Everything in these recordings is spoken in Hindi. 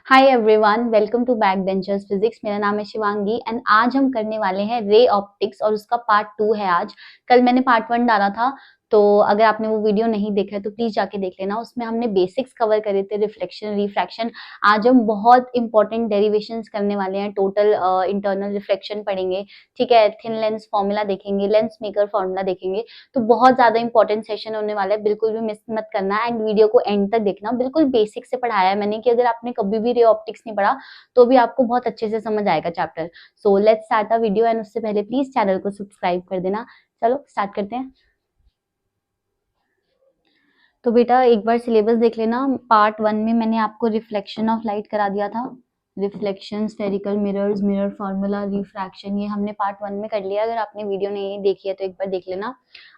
Hi everyone, welcome to back benchers physics. मेरा नाम है शिवांगी एंड आज हम करने वाले हैं रे ऑप्टिक्स और उसका पार्ट 2 है आज। कल मैंने पार्ट 1 डाला था, तो अगर आपने वो वीडियो नहीं देखा है तो प्लीज जाके देख लेना। उसमें हमने बेसिक्स कवर करे थे, रिफ्लेक्शन, रिफ्रैक्शन। आज हम बहुत इंपॉर्टेंट डेरिवेशंस करने वाले हैं। टोटल इंटरनल रिफ्लेक्शन पढ़ेंगे, ठीक है। थिन लेंस फॉर्मूला देखेंगे, लेंस मेकर फॉर्मूला देखेंगे। तो बहुत ज्यादा इंपॉर्टेंट सेशन होने वाला है, बिल्कुल भी मिस मत करना एंड वीडियो को एंड तक देखना। बिल्कुल बेसिक से पढ़ाया है मैंने कि अगर आपने कभी भी रे ऑप्टिक्स नहीं पढ़ा तो भी आपको बहुत अच्छे से समझ आएगा chapter. So let's start the video and उससे पहले प्लीज चैनल को सब्सक्राइब कर देना। चलो स्टार्ट करते हैं। तो बेटा एक बार सिलेबस देख लेना। पार्ट 1 में मैंने आपको रिफ्लेक्शन ऑफ लाइट करा दिया था, reflection, spherical mirrors, mirror formula, refraction, ये हमने पार्ट 1 में कर लिया। अगर आपने वीडियो नहीं देखी है तो एक बार देख लेना।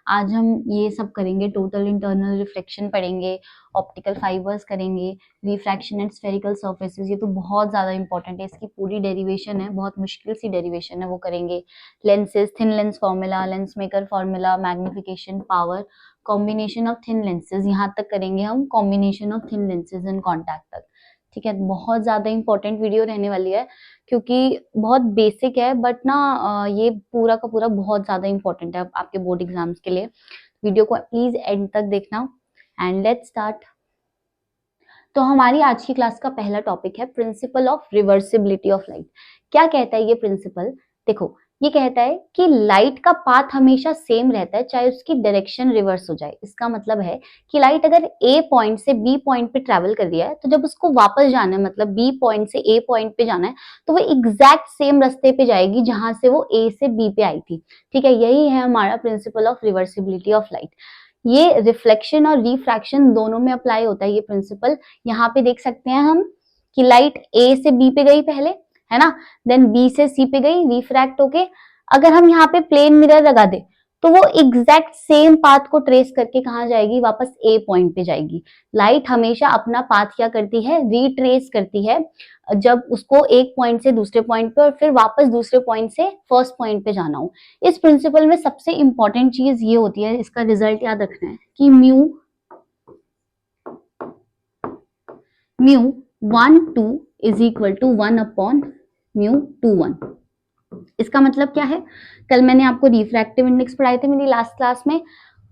आज हम ये सब करेंगे, टोटल इंटरनल रिफ्लेक्शन पढ़ेंगे, ऑप्टिकल फाइबर्स करेंगे, रिफ्रैक्शन एंड स्फेरिकल सर्फेसेस। ये तो बहुत ज्यादा इंपॉर्टेंट है, इसकी पूरी डेरिवेशन है, बहुत मुश्किल सी डेरिवेशन है, वो करेंगे। Lenses, thin lens formula, lens maker formula, magnification, power, combination of thin lenses, यहाँ तक करेंगे हम, combination of thin lenses in contact तक। ठीक है, बहुत ज्यादा इंपॉर्टेंट वीडियो रहने वाली है क्योंकि बहुत बेसिक है, बट ना ये पूरा का पूरा बहुत ज्यादा इंपॉर्टेंट है आपके बोर्ड एग्जाम्स के लिए। वीडियो को प्लीज एंड तक देखना एंड लेट्स स्टार्ट। तो हमारी आज की क्लास का पहला टॉपिक है principle of reversibility of light. क्या कहता है ये प्रिंसिपल? देखो, ये कहता है कि लाइट का पाथ हमेशा सेम रहता है चाहे उसकी डायरेक्शन रिवर्स हो जाए। इसका मतलब है कि लाइट अगर ए पॉइंट से बी पॉइंट पे ट्रेवल कर रही है तो जब उसको वापस जाना है, मतलब बी पॉइंट से ए पॉइंट पे जाना है, तो वो एग्जैक्ट सेम रास्ते पे जाएगी जहां से वो ए से बी पे आई थी। ठीक है, यही है हमारा principle of reversibility of light. ये रिफ्लेक्शन और रिफ्रैक्शन दोनों में अप्लाई होता है ये प्रिंसिपल। यहाँ पे देख सकते हैं हम कि लाइट ए से बी पे गई पहले, है ना, देन बी से सी पे गई रिफ्रैक्ट होके। अगर हम यहाँ पे प्लेन मिरर लगा दे तो वो एग्जैक्ट सेम पाथ को ट्रेस करके कहाँ जाएगी? वापस ए पॉइंट पे जाएगी। लाइट हमेशा अपना पाथ क्या करती है? रिट्रेस करती है, जब उसको एक पॉइंट से दूसरे पॉइंट पे और फिर वापस दूसरे पॉइंट से फर्स्ट पॉइंट पे जाना हो। इस प्रिंसिपल में सबसे इंपॉर्टेंट चीज ये होती है, इसका रिजल्ट याद रखना है कि mu mu 1 2 is equal to 1 upon mu 2 1। इसका मतलब क्या है? कल मैंने आपको रिफ्रैक्टिव इंडेक्स पढ़ाए थे मेरी लास्ट क्लास में।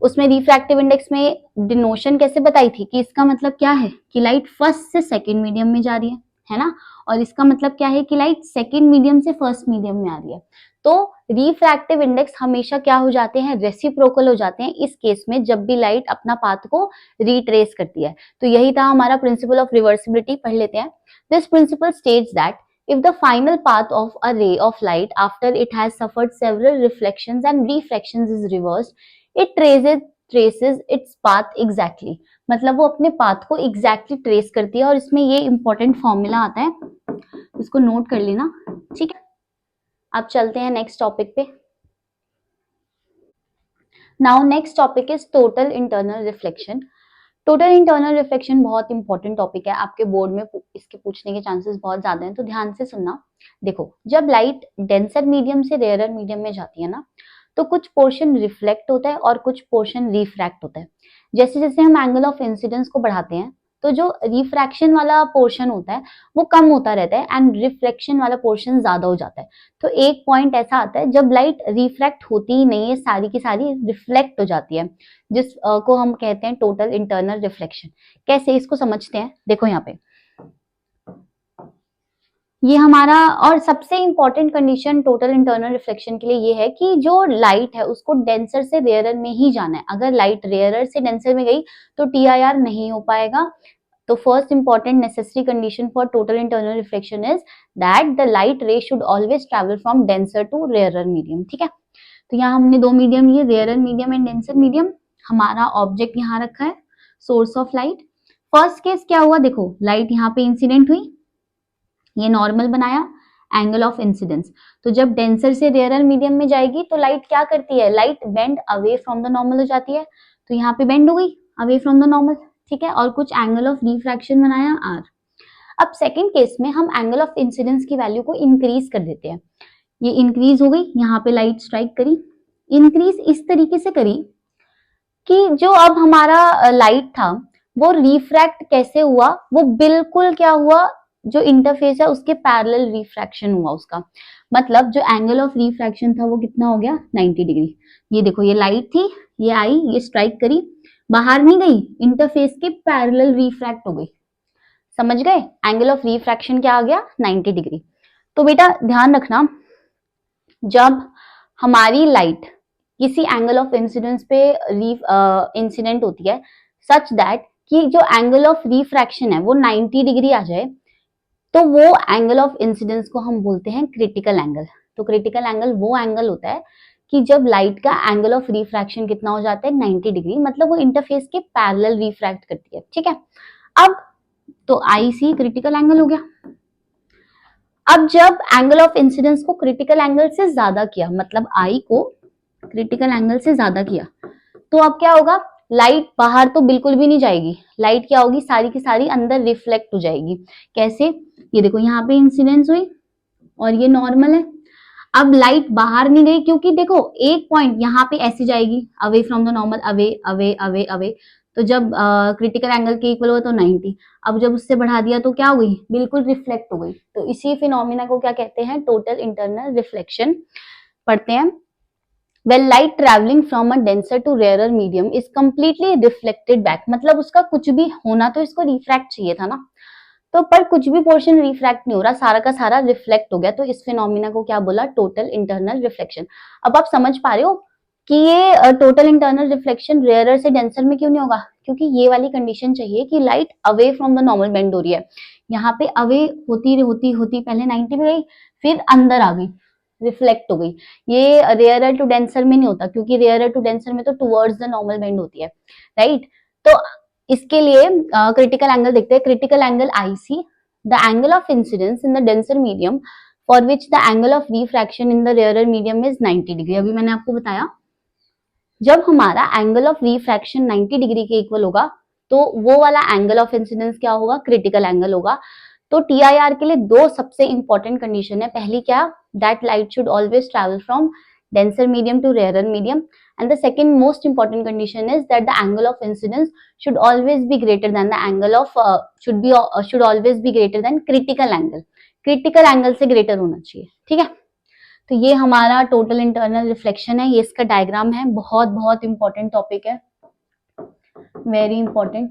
उसमें रिफ्रैक्टिव इंडेक्स में डिनोशन कैसे बताई थी कि इसका मतलब क्या है कि लाइट फर्स्ट से सेकंड मीडियम में जा रही है ना। और इसका मतलब क्या है कि लाइट सेकंड मीडियम से फर्स्ट मीडियम में आ रही है। तो रिफ्रैक्टिव इंडेक्स हमेशा क्या हो जाते हैं? रेसिप्रोकल हो जाते हैं इस केस में, जब भी लाइट अपना पाथ को रिट्रेस करती है। तो यही था हमारा प्रिंसिपल ऑफ रिवर्सिबिलिटी। पढ़ लेते हैं। This principle states that if the final path of a ray of light after it has suffered several reflections and refractions is reversed, it traces its path exactly। मतलब वो अपने पाथ को एग्जैक्टली ट्रेस करती है और इसमें ये इंपॉर्टेंट फॉर्मूला आता है, इसको नोट कर लेना। ठीक है, अब चलते हैं नेक्स्ट टॉपिक पे। Now next topic is total internal reflection. Total internal reflection बहुत इंपॉर्टेंट टॉपिक है, आपके बोर्ड में इसके पूछने के चांसेस बहुत ज्यादा हैं, तो ध्यान से सुनना। देखो, जब लाइट डेंसर मीडियम से रेयरर मीडियम में जाती है ना, तो कुछ पोर्शन रिफ्लेक्ट होता है और कुछ पोर्शन रिफ्रैक्ट होता है। जैसे जैसे हम एंगल ऑफ इंसिडेंस को बढ़ाते हैं तो जो रिफ्रैक्शन वाला पोर्शन होता है वो कम होता रहता है एंड रिफ्लेक्शन वाला पोर्शन ज्यादा हो जाता है। तो एक पॉइंट ऐसा आता है जब लाइट रिफ्रैक्ट होती ही नहीं है, सारी की सारी रिफ्लेक्ट हो जाती है, जिस को हम कहते हैं टोटल इंटरनल रिफ्लेक्शन। कैसे, इसको समझते हैं। देखो यहाँ पे ये हमारा, और सबसे important condition total internal reflection के लिए ये है कि जो लाइट है उसको डेंसर से रेयरर में ही जाना है। अगर लाइट रेयरर से डेंसर में गई तो टीआईआर नहीं हो पाएगा। तो first important necessary condition for total internal reflection is that the light ray should always travel from denser to rarer medium. ठीक है, तो यहाँ हमने दो मीडियम लिए, rarer medium and denser medium. हमारा ऑब्जेक्ट यहाँ रखा है, source of light. First case क्या हुआ? देखो, लाइट यहाँ पे इंसिडेंट हुई, ये नॉर्मल बनाया, एंगल ऑफ इंसिडेंस। तो जब डेंसर से रेयरर मीडियम में जाएगी तो लाइट क्या करती है? Light bend away from the normal हो जाती है। तो यहाँ पे बेंड हो गई अवे फ्रॉम द नॉर्मल। ठीक है, और कुछ एंगल ऑफ रिफ्रैक्शन बनाया आर। अब सेकंड केस में हम एंगल ऑफ इंसिडेंस की वैल्यू को इंक्रीज कर देते हैं। ये इंक्रीज हो गई, यहाँ पे लाइट स्ट्राइक करी, इंक्रीज इस तरीके से करी कि जो अब हमारा लाइट था वो रिफ्रैक्ट कैसे हुआ? वो बिल्कुल क्या हुआ? जो इंटरफेस है उसके पैरेलल रिफ्रैक्शन हुआ उसका, मतलब जो एंगल ऑफ रिफ्रैक्शन था वो कितना हो गया 90 डिग्री। ये देखो ये लाइट थी, ये आई, ये स्ट्राइक करी, बाहर नहीं गई, इंटरफेस के पैरेलल रिफ्रैक्ट हो गई। समझ गए? एंगल ऑफ रिफ्रैक्शन क्या आ गया 90 डिग्री। तो बेटा ध्यान रखना, जब हमारी लाइट किसी एंगल ऑफ इंसिडेंस पे इंसिडेंट होती है सच दैट कि जो एंगल ऑफ रिफ्रैक्शन है वो 90 डिग्री आ जाए, तो वो एंगल ऑफ इंसिडेंस को हम बोलते हैं क्रिटिकल एंगल। तो क्रिटिकल एंगल वो एंगल होता है कि जब लाइट का एंगल ऑफ रिफ्रैक्शन कितना हो जाता है 90 डिग्री, मतलब वो इंटरफेस के पैरेलल रिफ्रैक्ट करती है। ठीक है, अब तो आई सी क्रिटिकल एंगल हो गया। अब जब एंगल ऑफ इंसिडेंस को क्रिटिकल एंगल से ज्यादा किया, मतलब आई को क्रिटिकल एंगल से ज्यादा किया, तो अब क्या होगा, लाइट बाहर तो बिल्कुल भी नहीं जाएगी, लाइट क्या होगी, सारी की सारी अंदर रिफ्लेक्ट हो जाएगी। कैसे? ये देखो यहाँ पे इंसिडेंस हुई और ये नॉर्मल है। अब लाइट बाहर नहीं गई क्योंकि देखो एक पॉइंट यहाँ पे ऐसे जाएगी away from the normal, away away away away, तो जब क्रिटिकल एंगल के इक्वल हुआ तो 90। अब जब उससे बढ़ा दिया तो क्या हो गई, बिल्कुल रिफ्लेक्ट हो गई। तो इसी फिनोमिना को क्या कहते हैं, टोटल इंटरनल रिफ्लेक्शन। पढ़ते हैं, when light traveling from a denser to rarer medium is completely reflected back, मतलब उसका कुछ भी होना तो इसको रिफ्रैक्ट चाहिए था ना, तो पर कुछ भी पोर्शन रिफ्रैक्ट नहीं हो रहा, सारा का सारा रिफ्लेक्ट हो गया। तो इस फिनोमिना को क्या बोला, टोटल इंटरनल रिफ्लेक्शन। अब आप समझ पा रहे हो कि ये टोटल इंटरनल रिफ्लेक्शन रेयरर से डेंसर में क्यों नहीं होगा, क्योंकि ये वाली कंडीशन चाहिए कि light away from the normal bend हो रही है। यहाँ पे अवे होती होती होती पहले 90 पे गई, फिर अंदर आ गई, रिफ्लेक्ट हो गई। ये रेयरर टू डेंसर में नहीं होता, क्योंकि रेयरर टू डेंसर में तो टुवर्ड्स द नॉर्मल बेंड होती है, राइट। तो इसके लिए क्रिटिकल एंगल देखते हैं, critical angle IC, the angle of incidence in the denser medium for which the angle of refraction in the rarer medium is 90 degree. अभी मैंने आपको बताया जब हमारा एंगल ऑफ रिफ्रैक्शन 90 डिग्री के इक्वल होगा तो वो वाला एंगल ऑफ इंसिडेंस क्या होगा, क्रिटिकल एंगल होगा। तो टीआईआर के लिए दो सबसे इंपॉर्टेंट कंडीशन है। पहली क्या, that light should always travel from denser medium to rarer medium, and the second most important condition is that the angle of incidence should always be greater than the angle of should always be greater than critical angle, critical angle से greater होना चाहिए। ठीक है, तो ये हमारा टोटल इंटरनल रिफ्लेक्शन है, ये इसका डायग्राम है, बहुत बहुत इंपॉर्टेंट टॉपिक है, वेरी इंपॉर्टेंट।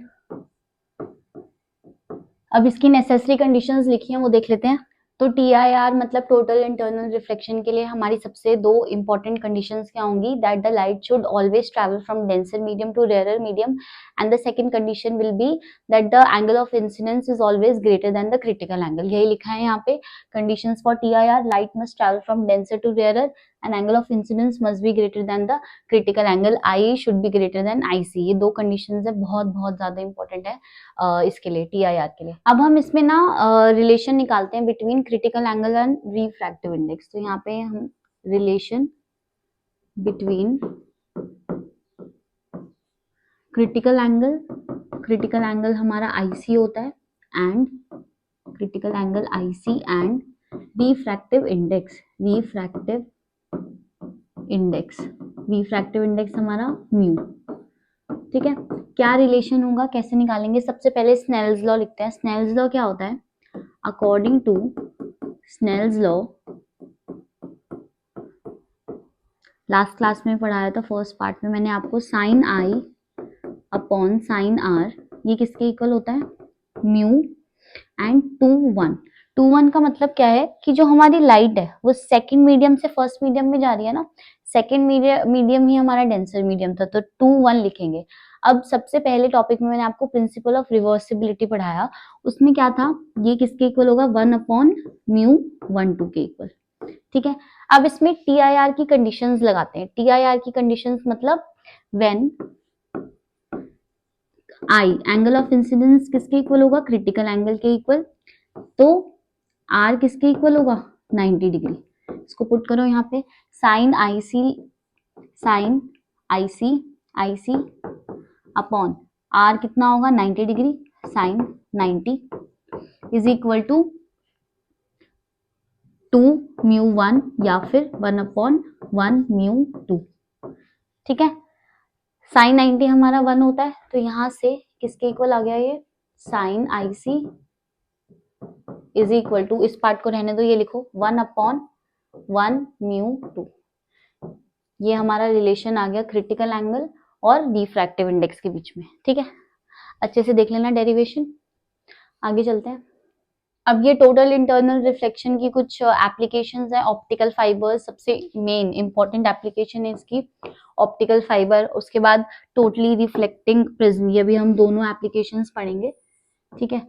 अब इसकी नेसेसरी कंडीशंस लिखी हैं वो देख लेते हैं। तो टीआईआर मतलब टोटल इंटरनल रिफ्लेक्शन के लिए हमारी सबसे दो इंपॉर्टेंट कंडीशंस क्या होंगी, that the light should always travel from denser medium to rarer medium, and the second condition will be that the angle of incidence is always greater than the critical angle. यही लिखा है यहाँ पे, conditions for TIR, light must travel from denser to rarer and angle of incidence must be greater than the critical angle, I should be greater than I C. ये दो कंडीशंस है, बहुत बहुत ज्यादा इंपॉर्टेंट है इसके लिए, टीआईआर के लिए। अब हम इसमें ना रिलेशन निकालते हैं between critical angle and refractive index. तो यहाँ पे हम रिलेशन बिटवीन क्रिटिकल एंगल हमारा आईसी होता है, and critical angle IC and refractive index, refractive index हमारा म्यू। ठीक है, क्या रिलेशन होगा, कैसे निकालेंगे, सबसे पहले स्नेल्स लॉ लिखते हैं। स्नेल्स लॉ क्या होता है, according to Snell's law, last class में पढ़ाया था, फर्स्ट पार्ट में मैंने आपको, sine i upon sine r ये किसके इक्वल होता है, म्यू एंड 2 1। 2 1 का मतलब क्या है कि जो हमारी लाइट है वो सेकंड मीडियम से फर्स्ट मीडियम में जा रही है ना, सेकंड मीडियम ही हमारा डेंसर मीडियम था, तो 2 1 लिखेंगे। अब सबसे पहले टॉपिक में मैंने आपको प्रिंसिपल ऑफ रिवर्सिबिलिटी पढ़ाया, उसमें क्या था, ये किसके इक्वल होगा, 1 अपॉन म्यू 1 2 के इक्वल। ठीक है, अब इसमें टीआईआर की कंडीशंस लगाते हैं। टीआईआर की कंडीशंस मतलब when I angle of incidence किसके इक्वल होगा, क्रिटिकल एंगल के इक्वल, तो आर किसके इक्वल होगा, 90 डिग्री। इसको पुट करो यहाँ पे, साइन आईसी अपॉन आर कितना होगा 90 degree, sine 90 is equal to 2 mu 1 या फिर 1 अपॉन 1 म्यू 2। ठीक है, साइन 90 हमारा 1 होता है, तो यहां से किसके इक्वल आ गया ये, sine ic is equal to, इस पार्ट को रहने दो, ये लिखो 1/1 μ2। ये हमारा रिलेशन आ गया क्रिटिकल एंगल और रिफ्रैक्टिव इंडेक्स के बीच में। ठीक है, अच्छे से देख लेना डेरिवेशन। आगे चलते हैं। अब ये टोटल इंटरनल रिफ्लेक्शन की कुछ एप्लीकेशंस है। ऑप्टिकल फाइबर्स सबसे मेन इंपॉर्टेंट एप्लीकेशन है इसकी, ऑप्टिकल फाइबर। उसके बाद टोटली रिफ्लेक्टिंग प्रिज्म, ये भी हम दोनों एप्लीकेशंस पढ़ेंगे। ठीक है,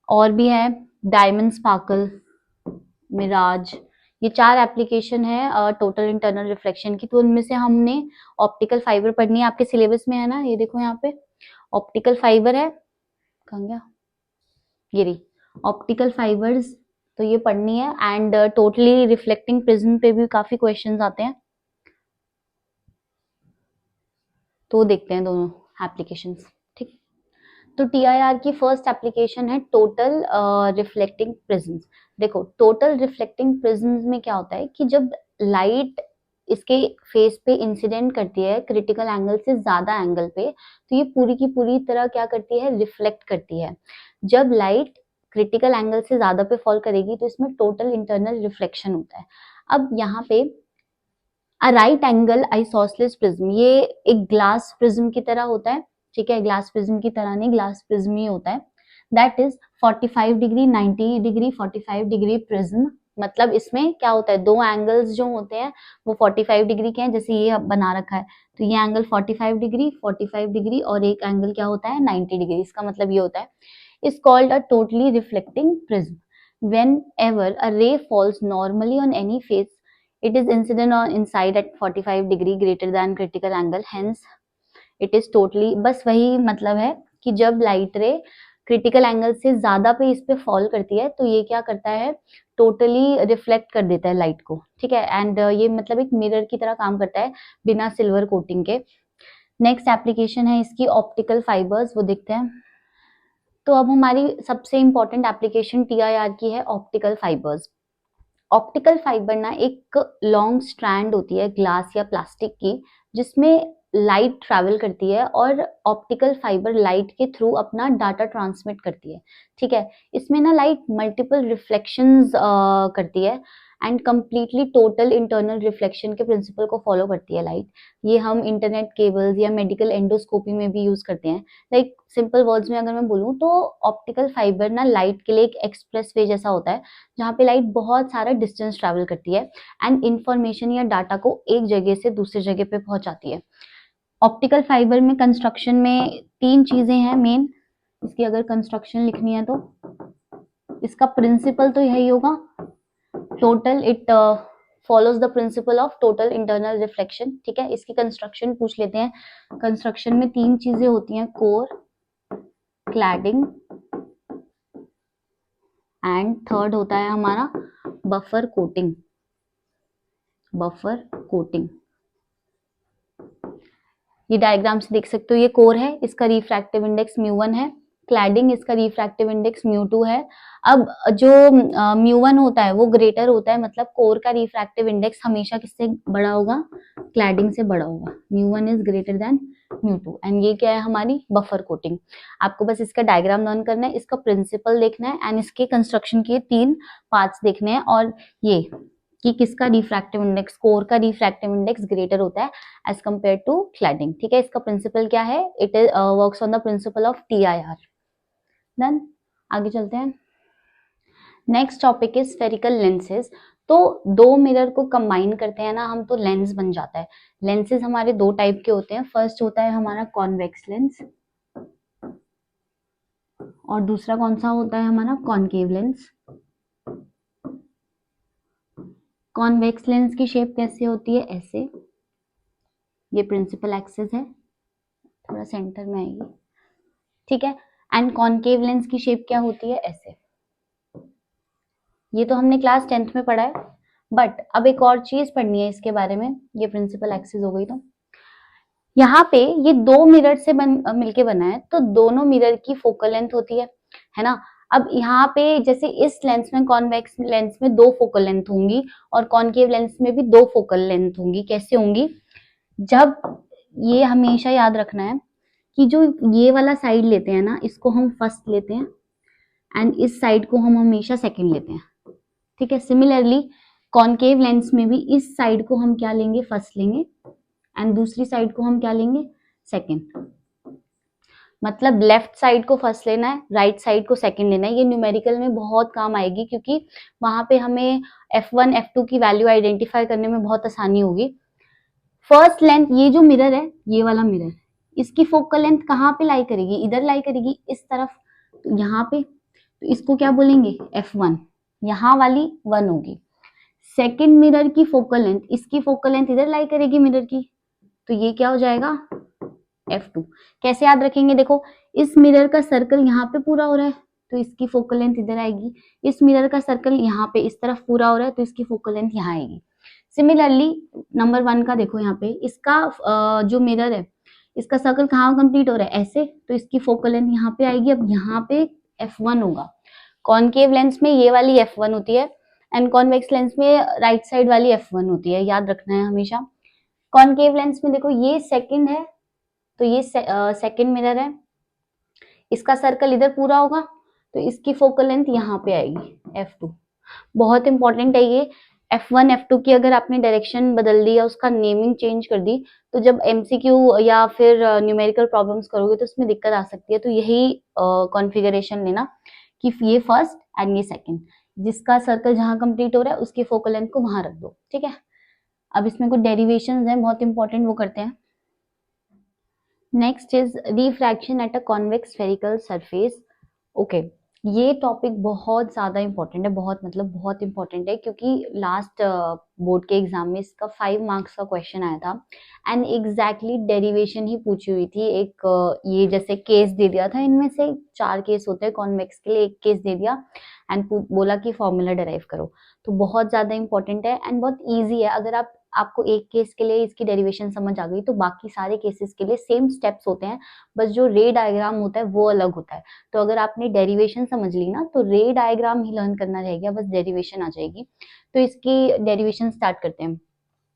और भी है डायमंड स्पार्कल, मिराज, ये 4 एप्लीकेशन है टोटल इंटरनल रिफ्लेक्शन की। तो उनमें से हमने ऑप्टिकल फाइबर पढ़नी है, आपके सिलेबस में है ना, ये देखो यहाँ पे ऑप्टिकल फाइबर है, कहाँ गया, ये रही ऑप्टिकल फाइबर्स, तो ये पढ़नी है। एंड टोटली रिफ्लेक्टिंग प्रिज्म पे भी काफी क्वेश्चंस आते हैं, तो देखते हैं दोनों एप्लीकेशंस। ठीक, तो टीआईआर की फर्स्ट एप्लीकेशन है टोटल रिफ्लेक्टिंग प्रिज्म्स। देखो टोटल रिफ्लेक्टिंग प्रिज्म्स में क्या होता है कि जब लाइट इसके फेस पे इंसिडेंट करती है क्रिटिकल एंगल से ज्यादा एंगल पे, तो ये पूरी की पूरी तरह क्या करती है, रिफ्लेक्ट करती है। जब लाइट क्रिटिकल एंगल से ज्यादा पे फॉल करेगी तो इसमें टोटल इंटरनल रिफ्लेक्शन होता है। अब यहाँ पे राइट एंगल आइसोसेलेस प्रिज्म, ये एक ग्लास प्रिज्म की तरह होता है। ठीक है, ग्लास प्रिज्म की तरह नहीं, ग्लास प्रिज्म ही होता है। That is 45 degree, 90 degree, 45 degree prism. मतलब इसमें क्या होता है, दो एंगल्स जो होते हैं वो 45 डिग्री के हैं, जैसे ये बना रखा है, तो ये एंगल 45 डिग्री, 45 डिग्री, और एक एंगल क्या होता है 90 डिग्री। इसका मतलब ये होता है, is called a totally reflecting prism. Whenever a ray falls normally on any face, it is incident on inside at 45 degree greater than critical angle. Hence, it is totally, बस वही मतलब है कि जब लाइट रे क्रिटिकल एंगल से ज्यादा पे इस पे फॉल करती है तो ये क्या करता है, टोटली रिफ्लेक्ट कर देता है लाइट को। ठीक है, एंड ये मतलब एक मिरर की तरह काम करता है बिना सिल्वर कोटिंग के। नेक्स्ट एप्लीकेशन है इसकी ऑप्टिकल फाइबर्स, वो देखते हैं। तो अब हमारी सबसे इंपॉर्टेंट एप्लीकेशन टीआईआर की है ऑप्टिकल फाइबर्स। ऑप्टिकल फाइबर ना एक लॉन्ग स्ट्रैंड होती है ग्लास या प्लास्टिक की, जिसमें लाइट ट्रैवल करती है और ऑप्टिकल फाइबर लाइट के थ्रू अपना डाटा ट्रांसमिट करती है। ठीक है, इसमें ना लाइट मल्टीपल रिफ्लेक्शंस करती है and completely total internal reflection के प्रिंसिपल को फॉलो करती है लाइट। ये हम इंटरनेट केबल्स या मेडिकल एंडोस्कोपी में भी यूज करते हैं। लाइक सिंपल वर्ड्स में अगर मैं बोलूँ तो ऑप्टिकल फाइबर ना लाइट के लिए एक एक्सप्रेस वे जैसा होता है, जहाँ पे लाइट बहुत सारा डिस्टेंस ट्रैवल करती है एंड इंफॉर्मेशन या डाटा को एक जगह से दूसरी जगह पे पहुंचाती है। ऑप्टिकल फाइबर में कंस्ट्रक्शन में 3 चीजें हैं मेन, इसकी अगर कंस्ट्रक्शन लिखनी है तो इसका प्रिंसिपल तो यही होगा, total it follows the principle of total internal reflection. ठीक है, इसकी कंस्ट्रक्शन पूछ लेते हैं। कंस्ट्रक्शन में 3 चीजें होती हैं, कोर, क्लैडिंग एंड थर्ड होता है हमारा बफर कोटिंग। बफर कोटिंग, ये डायग्राम से देख सकते हो, ये कोर है, इसका रिफ्रैक्टिव इंडेक्स म्यू1 है। क्लैडिंग, इसका रिफ्रैक्टिव इंडेक्स म्यू2 है। अब जो म्यू1 होता है वो ग्रेटर होता है, मतलब कोर का रिफ्रैक्टिव इंडेक्स हमेशा किससे बड़ा होगा, क्लैडिंग से बड़ा होगा। म्यू1 इज ग्रेटर देन म्यू2 एंड ये क्या है हमारी बफर कोटिंग। आपको बस इसका डायग्राम लर्न करना है, इसका प्रिंसिपल देखना है एंड इसके कंस्ट्रक्शन के 3 पार्ट्स देखने हैं, और ये कि किसका रिफ्रैक्टिव इंडेक्स, कोर का रिफ्रैक्टिव इंडेक्स ग्रेटर होता है एज कंपेयर टू क्लैडिंग। ठीक है, इसका प्रिंसिपल क्या है, it is works on the principle of TIR. Then आगे चलते हैं। Next topic is spherical lenses. तो दो मिरर को कंबाइन करते हैं ना हम तो लेंस बन जाता है। लेंसेज हमारे 2 टाइप के होते हैं, फर्स्ट होता है हमारा कॉन्वेक्स लेंस और दूसरा कौन सा होता है हमारा कॉनकेव लेंस। कॉन्वेक्स लेंस की शेप कैसे होती है, ऐसे, ये प्रिंसिपल एक्सिस है, थोड़ा सेंटर में आएगी। ठीक है, एंड कॉनकेव लेंस की शेप क्या होती है, ऐसे। ये तो हमने क्लास 10th में पढ़ा है, बट अब एक और चीज पढ़नी है इसके बारे में। ये प्रिंसिपल एक्सिस हो गई, तो यहाँ पे ये 2 मिरर से मिलके बना है, तो दोनों मिरर की फोकल लेंथ होती है ना। अब यहाँ पे जैसे इस लेंस में, कॉन्वेक्स लेंस में 2 फोकल लेंथ होंगी और कॉनकेव लेंस में भी 2 फोकल लेंथ होंगी। कैसे होंगी, जब ये हमेशा याद रखना है कि जो ये वाला साइड लेते हैं ना, इसको हम फर्स्ट लेते हैं एंड इस साइड को हम हमेशा सेकंड लेते हैं, ठीक है। सिमिलरली कॉनकेव लेंस में भी इस साइड को हम क्या लेंगे, फर्स्ट लेंगे, एंड दूसरी साइड को हम क्या लेंगे, सेकंड। मतलब लेफ्ट साइड को फर्स्ट लेना है, राइट साइड को सेकंड लेना है। ये न्यूमेरिकल में बहुत काम आएगी, क्योंकि वहां पे हमें F1 F2 की वैल्यू आइडेंटिफाई करने में बहुत आसानी होगी। फर्स्ट लेंथ, ये जो मिरर है, ये वाला मिरर, इसकी फोकल लेंथ कहाँ पे लाई करेगी, इधर लाई करेगी, इस तरफ, तो यहाँ पे, तो इसको क्या बोलेंगे, F1। यहाँ वाली 1 होगी। सेकंड मिरर की फोकल लेंथ, इसकी फोकल लेंथ इधर लाई करेगी मिरर की, तो ये क्या हो जाएगा, F2। कैसे याद रखेंगे, देखो इस मिरर का सर्कल यहाँ पे पूरा हो रहा है, तो इसकी फोकल लेंथ इधर आएगी। इस मिरर का सर्कल यहाँ पे इस तरफ पूरा हो रहा है, तो इसकी फोकल लेंथ यहाँ आएगी। सिमिलरली नंबर 1 का देखो, यहाँ पे इसका जो मिरर है, इसका सर्कल कहाँ कंप्लीट हो रहा है, ऐसे, तो इसकी फोकल लेंथ यहाँ पे आएगी। अब यहाँ पे F1 होगा। कॉनकेव लेंस में ये वाली F1 होती है, एंड कॉन्वेक्स लेंस में राइट साइड वाली F1 होती है, याद रखना है हमेशा। कॉनकेव लेंस में देखो ये सेकंड है, तो ये सेकंड मिरर है, इसका सर्कल इधर पूरा होगा, तो इसकी फोकल लेंथ यहाँ पे आएगी, F2। बहुत इंपॉर्टेंट है ये। F1 F2 की अगर आपने डायरेक्शन बदल दी या उसका नेमिंग चेंज कर दी, तो जब MCQ या फिर न्यूमेरिकल प्रॉब्लम्स करोगे तो उसमें दिक्कत आ सकती है। तो यही कॉन्फ़िगरेशन लेना कि ये फर्स्ट एंड ये सेकंड, जिसका सर्कल जहां कंप्लीट हो रहा है उसकी फोकल लेंथ को वहां रख दो, ठीक है। अब इसमें कुछ डेरिवेशंस हैं बहुत इंपॉर्टेंट, वो करते हैं। Next is refraction at a convex spherical surface. Okay, ये टॉपिक बहुत ज्यादा इंपॉर्टेंट है, बहुत मतलब बहुत इंपॉर्टेंट है, क्योंकि लास्ट बोर्ड के एग्जाम में इसका 5 मार्क्स का क्वेश्चन आया था, एंड एग्जैक्टली डेरिवेशन ही पूछी हुई थी। एक ये जैसे केस दे दिया था, इनमें से 4 केस होते हैं कॉन्वेक्स के लिए, एक केस दे दिया एंड बोला कि फॉर्मूला डिराइव करो। तो बहुत ज्यादा इंपॉर्टेंट है एंड बहुत ईजी है। अगर आपको एक केस के लिए इसकी डेरिवेशन समझ आ गई, तो बाकी सारे केसेस के लिए सेम स्टेप्स होते हैं, बस जो रे डायग्राम होता है वो अलग होता है। तो अगर आपने डेरिवेशन समझ ली ना, तो रे डायग्राम ही लर्न करना रहेगा, बस डेरिवेशन आ जाएगी। तो इसकी डेरिवेशन स्टार्ट करते हैं।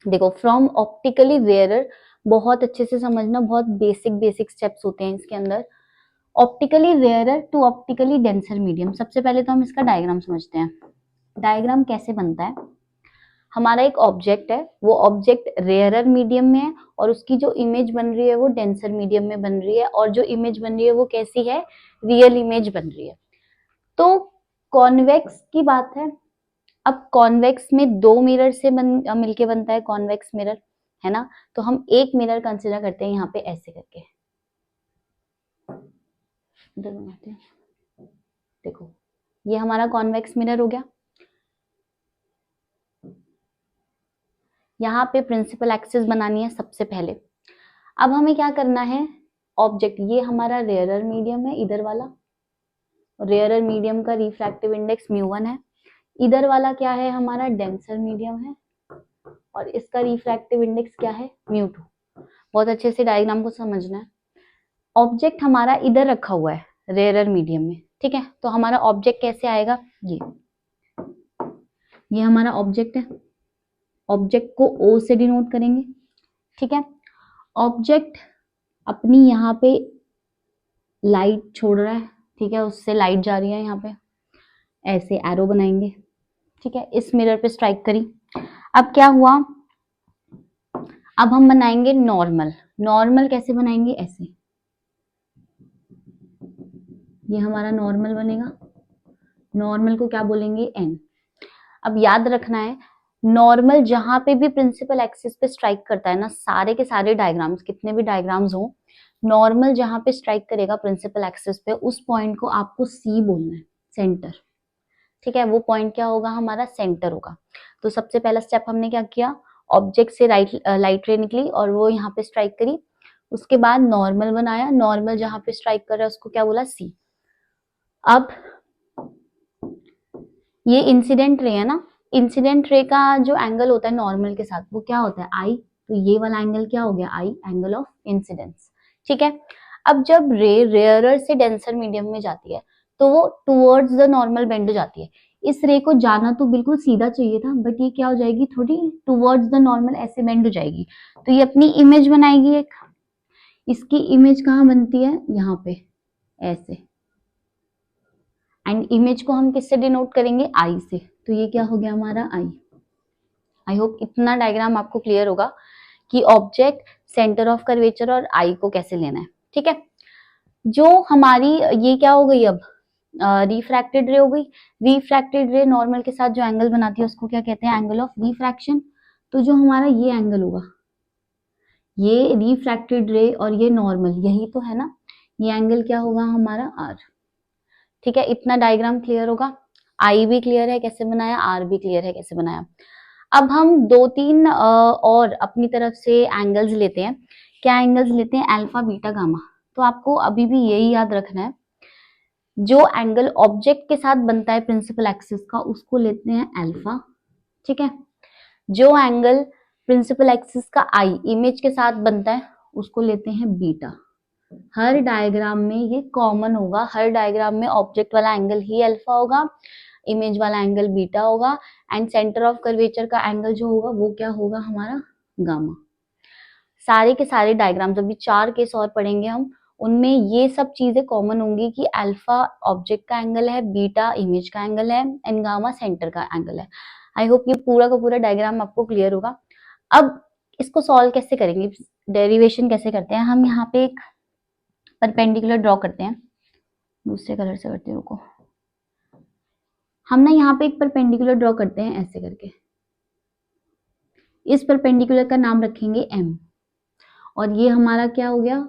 देखो, फ्रॉम ऑप्टिकली वेयरर, बहुत अच्छे से समझना, बहुत बेसिक बेसिक स्टेप्स होते हैं इसके अंदर। Optically rarer to optically denser medium. सबसे पहले तो हम इसका डायग्राम समझते हैं। डायग्राम कैसे बनता है, हमारा एक ऑब्जेक्ट है, वो ऑब्जेक्ट रेयरर मीडियम में है, और उसकी जो इमेज बन रही है वो डेंसर मीडियम में बन रही है, और जो इमेज बन रही है वो कैसी है, रियल इमेज बन रही है। तो कॉन्वेक्स की बात है। अब कॉन्वेक्स में 2 मिरर से मिलके बनता है कॉन्वेक्स मिरर, है ना। तो हम एक मिरर कंसिडर करते हैं यहाँ पे ऐसे करके, देखो ये हमारा कॉन्वेक्स मिरर हो गया। यहाँ पे प्रिंसिपल एक्सिस बनानी है सबसे पहले। अब हमें क्या करना है, ऑब्जेक्ट, ये हमारा रेयरर मीडियम है, इधर वाला रेयरर मीडियम का रिफ्रैक्टिव इंडेक्स μ1 है, इधर वाला क्या है, हमारा डेंसर मीडियम है, और इसका रिफ्रैक्टिव इंडेक्स क्या है, μ2। बहुत अच्छे से डायग्राम को समझना है। ऑब्जेक्ट हमारा इधर रखा हुआ है रेयरर मीडियम में, ठीक है। तो हमारा ऑब्जेक्ट कैसे आएगा, ये हमारा ऑब्जेक्ट है, ऑब्जेक्ट को O से डिनोट करेंगे, ठीक है। ऑब्जेक्ट अपनी यहाँ पे लाइट छोड़ रहा है, ठीक है, उससे लाइट जा रही है, यहाँ पे ऐसे एरो बनाएंगे, ठीक है। इस मिरर पे स्ट्राइक करी, अब क्या हुआ, अब हम बनाएंगे नॉर्मल। नॉर्मल कैसे बनाएंगे, ऐसे, ये हमारा नॉर्मल बनेगा। नॉर्मल को क्या बोलेंगे, N। अब याद रखना है, नॉर्मल जहां पे भी प्रिंसिपल एक्सिस पे स्ट्राइक करता है ना, सारे के सारे डायग्राम्स, कितने भी डायग्राम्स हो, नॉर्मल जहां पे स्ट्राइक करेगा प्रिंसिपल एक्सिस पे, उस पॉइंट को आपको C बोलना है, सेंटर, ठीक है। वो पॉइंट क्या होगा, हमारा सेंटर होगा। तो सबसे पहला स्टेप हमने क्या किया, ऑब्जेक्ट से लाइट रे निकली और वो यहाँ पे स्ट्राइक करी, उसके बाद नॉर्मल बनाया, नॉर्मल जहां पे स्ट्राइक कर रहा है उसको क्या बोला, C। अब ये इंसिडेंट रे है ना, इंसिडेंट रे का जो एंगल होता है नॉर्मल के साथ वो क्या होता है, I। तो ये वाला एंगल क्या हो गया, I, एंगल ऑफ इंसिडेंस, ठीक है। अब जब रे रेयरर से डेंसर मीडियम में जाती है, तो वो टुवर्ड्स द नॉर्मल बेंड हो जाती है। इस रे को जाना तो बिल्कुल सीधा चाहिए था, बट ये क्या हो जाएगी, थोड़ी टुवर्ड्स द नॉर्मल ऐसे बेंड हो जाएगी। तो ये अपनी इमेज बनाएगी एक, इसकी इमेज कहाँ बनती है, यहाँ पे ऐसे, एंड इमेज को हम किससे डिनोट करेंगे, आई से। तो ये क्या हो गया हमारा आई। आई होप इतना डायग्राम आपको क्लियर होगा कि ऑब्जेक्ट, सेंटर ऑफ कर्वेचर और आई को कैसे लेना है। ठीक है, जो हमारी ये क्या हो गई अब, रिफ्रैक्टेड रे हो गई। रिफ्रैक्टेड रे नॉर्मल के साथ जो एंगल बनाती है उसको क्या कहते हैं, एंगल ऑफ रिफ्रैक्शन। तो जो हमारा ये एंगल होगा, ये रिफ्रैक्टेड रे और ये नॉर्मल, यही तो है ना, ये एंगल क्या होगा हमारा आर। ठीक है, इतना डायग्राम क्लियर होगा। आई भी क्लियर है कैसे बनाया, आर भी क्लियर है कैसे बनाया। अब हम दो तीन और अपनी तरफ से एंगल्स लेते हैं। क्या एंगल्स लेते हैं, अल्फा बीटा गामा। तो आपको अभी भी यही याद रखना है, जो एंगल ऑब्जेक्ट के साथ बनता है प्रिंसिपल एक्सिस का उसको लेते हैं अल्फा। ठीक है, जो एंगल प्रिंसिपल एक्सिस का आई इमेज के साथ बनता है उसको लेते हैं बीटा। हर डायग्राम में ये कॉमन होगा, हर डायग्राम में ऑब्जेक्ट वाला एंगल ही अल्फा होगा, इमेज वाला एंगल बीटा होगा, एंड सेंटर ऑफ कर्वेचर का एंगल जो होगा वो क्या होगा हमारा गामा। सारे के सारे डायग्राम्स, अभी 4 केस और पढ़ेंगे हम, उनमें ये सब चीजें कॉमन होंगी कि अल्फा ऑब्जेक्ट का एंगल है, बीटा इमेज का एंगल है, एंड गामा सेंटर का एंगल है। आई होप ये पूरा का पूरा डायग्राम आपको क्लियर होगा। अब इसको सॉल्व कैसे करेंगे, डेरिवेशन कैसे करते हैं, हम यहाँ पे एक परपेंडिकुलर ड्रॉ करते हैं, दूसरे कलर से करते हैं, रुको। हम ना यहाँ पे एक परपेंडिकुलर ड्रॉ करते हैं ऐसे करके, इस परपेंडिकुलर का नाम रखेंगे एम, और ये हमारा क्या हो गया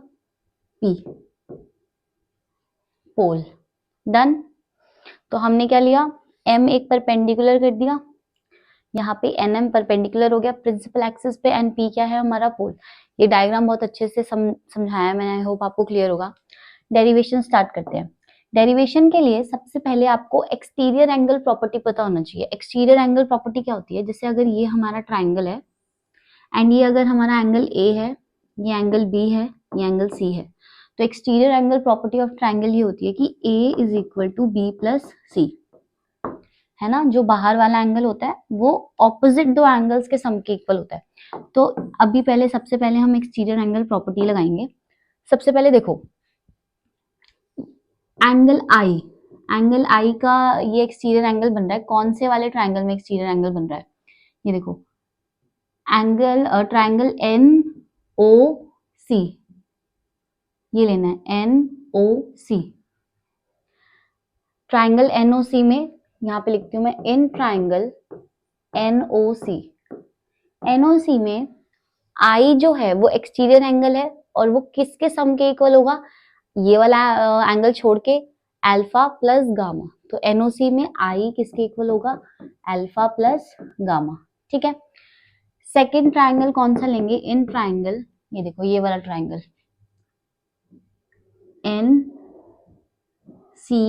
पी, पोल। डन। तो हमने क्या लिया, एम एक परपेंडिकुलर कर दिया, यहाँ पे एन एम परपेंडिकुलर हो गया प्रिंसिपल एक्सिस पे, एंड पी क्या है हमारा पोल। ये डायग्राम बहुत अच्छे से समझाया मैंने, आई होप आपको क्लियर होगा। डेरिवेशन स्टार्ट करते हैं। डेरिवेशन के लिए सबसे पहले आपको एक्सटीरियर एंगल प्रॉपर्टी पता होना चाहिए। एक्सटीरियर एंगल प्रॉपर्टी क्या होती है, जैसे अगर ये हमारा ट्राइंगल है एंड ये अगर हमारा एंगल ए है, ये एंगल बी है, ये एंगल सी है, तो exterior angle property of triangle ये होती है कि A is equal to B plus C, है ना। जो बाहर वाला एंगल होता है वो ऑपोजिट दो एंगल्स के सम के इक्वल होता है। तो अभी पहले सबसे पहले हम एक्सटीरियर एंगल प्रॉपर्टी लगाएंगे। सबसे पहले देखो एंगल आई का ये एक्सटीरियर एंगल बन रहा है, कौन से वाले ट्राइंगल में एक्सटीरियर एंगल बन रहा है, ये देखो angle triangle N O C, ये लेना है N O C. Triangle N O C में यहाँ पे लिखती हूँ मैं, in triangle N O C, NOC में आई जो है वो एक्सटीरियर एंगल है, और वो किसके सम के इक्वल होगा, ये वाला एंगल छोड़ के अल्फा प्लस गामा। तो एनओसी में आई किसके इक्वल होगा, अल्फा प्लस गामा। ठीक है, सेकंड ट्राइंगल कौन सा लेंगे, इन ट्राइंगल, ये देखो ये वाला ट्राइंगल एन सी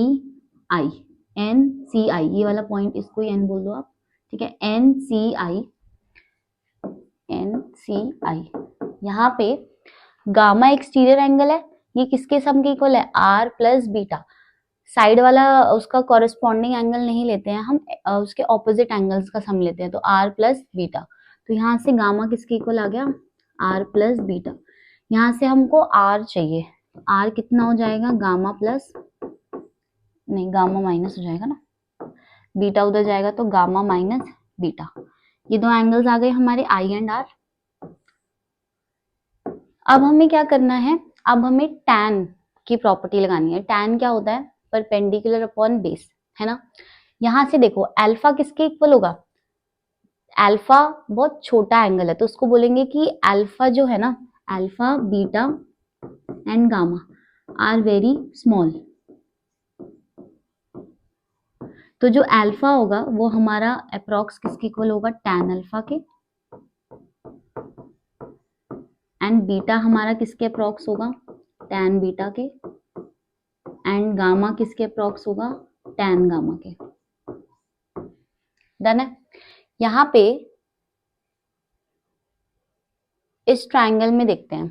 आई, एन सी आई, ये वाला पॉइंट इसको एन बोल दो आप। ठीक है, एन सी आई, एन सी आई, यहाँ पे गामा एक्सटीरियर एंगल है, ये किसके सम के इक्वल है, आर प्लस बीटा। साइड वाला उसका कॉरेस्पॉन्डिंग एंगल नहीं लेते हैं हम, उसके ऑपोजिट एंगल्स का सम लेते हैं, तो आर प्लस बीटा। तो यहाँ से गामा किसके इक्वल आ गया, आर प्लस बीटा। यहाँ से हमको आर चाहिए, आर कितना हो जाएगा, गामा प्लस, नहीं गामा माइनस हो जाएगा ना, बीटा उधर जाएगा तो गामा माइनस बीटा। ये दो एंगल्स आ गए हमारे आई एंड आर। अब हमें क्या करना है, अब हमें tan की प्रॉपर्टी लगानी है। tan क्या होता है, परपेंडिकुलर अपॉन बेस, है ना। यहां से देखो अल्फा किसके इक्वल होगा, अल्फा बहुत छोटा एंगल है तो उसको बोलेंगे कि अल्फा जो है ना, alpha beta and gamma are very small. तो जो अल्फा होगा वो हमारा अप्रॉक्स किसके इक्वल होगा, tan अल्फा के, एंड बीटा हमारा किसके अप्रॉक्स होगा, tan बीटा के, एंड गामा किसके अप्रॉक्स होगा, tan गामा के। डन है। यहाँ पे इस ट्राइंगल में देखते हैं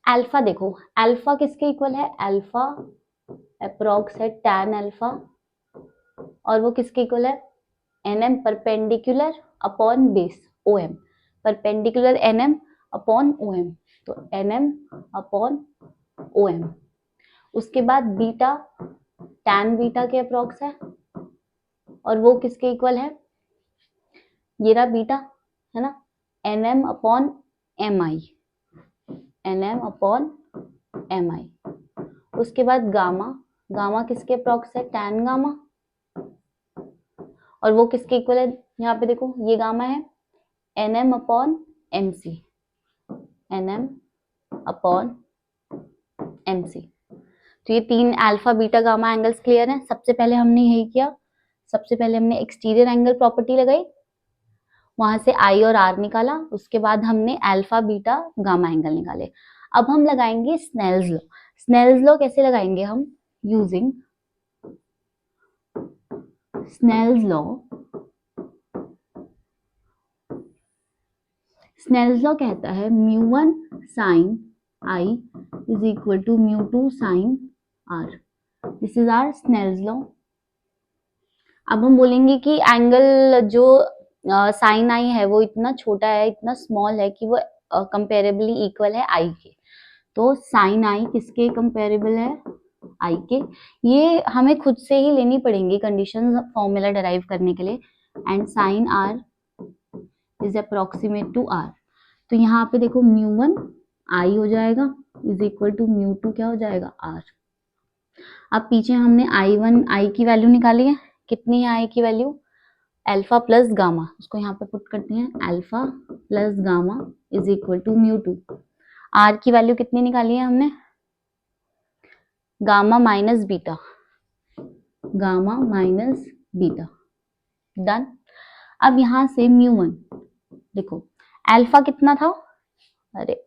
अल्फा, देखो अल्फा किसके इक्वल है, अल्फा अप्रॉक्स है tan अल्फा, और वो किसके इक्वल है, nm perpendicular upon base om, perpendicular nm upon om, तो nm अपॉन om। उसके बाद बीटा tan बीटा के अप्रॉक्स है, और वो किसके इक्वल है, ये रहा बीटा, है ना, nm upon mi, nm upon mi। उसके बाद गामा, गामा किसके अप्रॉक्स है, tan गामा, और वो किसके इक्वल है, यहाँ पे देखो ये गामा है, nm upon mc, nm upon mc। तो ये तीन alpha beta gamma angles clear हैं। सबसे पहले हमने यही किया, सबसे पहले हमने एक्सटीरियर एंगल प्रॉपर्टी लगाई, वहां से आई और आर निकाला, उसके बाद हमने अल्फा बीटा गामा एंगल निकाले। अब हम लगाएंगे स्नेल्स लॉ। स्नेल्स लॉ कैसे लगाएंगे हम, using Snell's law. Snell's law कहता है μ1 sin I is equal to μ2 sin R। This is our Snell's law. अब हम बोलेंगे कि एंगल जो साइन आई है वो इतना छोटा है, इतना स्मॉल है कि वो कंपेरेबली इक्वल है आई के। तो साइन आई किसके कंपेरेबल है, आई के। ये हमें खुद से ही लेनी पड़ेंगी कंडीशंस फॉर्मूला डिराइव करने के लिए। And sine r is approximate to r. तो यहाँ पे देखो μ1 आई हो जाएगा इज इक्वल टू μ2 क्या हो जाएगा, आर। अब पीछे हमने I1 आई की वैल्यू निकाली है, कितनी है आई की वैल्यू, अल्फा प्लस गामा, उसको यहाँ पे पुट करते हैं, alpha plus gamma is equal to μ2। R की वैल्यू कितनी निकाली है हमने, gamma minus beta, gamma minus beta, done. अब यहां से μ1 देखो, अल्फा कितना था, अरे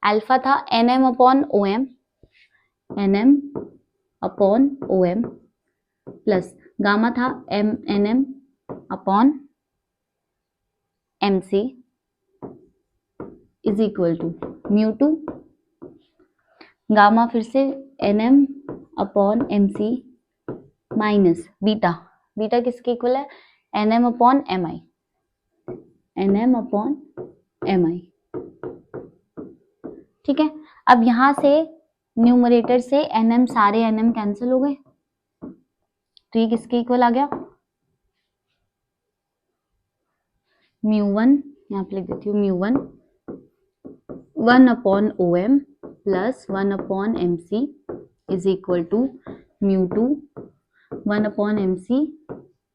अल्फा था nm upon OM, nm upon OM, plus gamma था nm upon mc is equal to μ2, gamma फिर से nm upon mc minus beta, beta किसके इक्वल है, nm upon mi, nm upon mi। ठीक है, अब यहां से न्यूमरेटर से nm, सारे nm कैंसिल हो गए, तो ये किसके इक्वल आ गया, μ1, यहाँ पे लिख देती हूँ μ1 1 upon OM plus 1 upon mc is equal to μ2 1 upon mc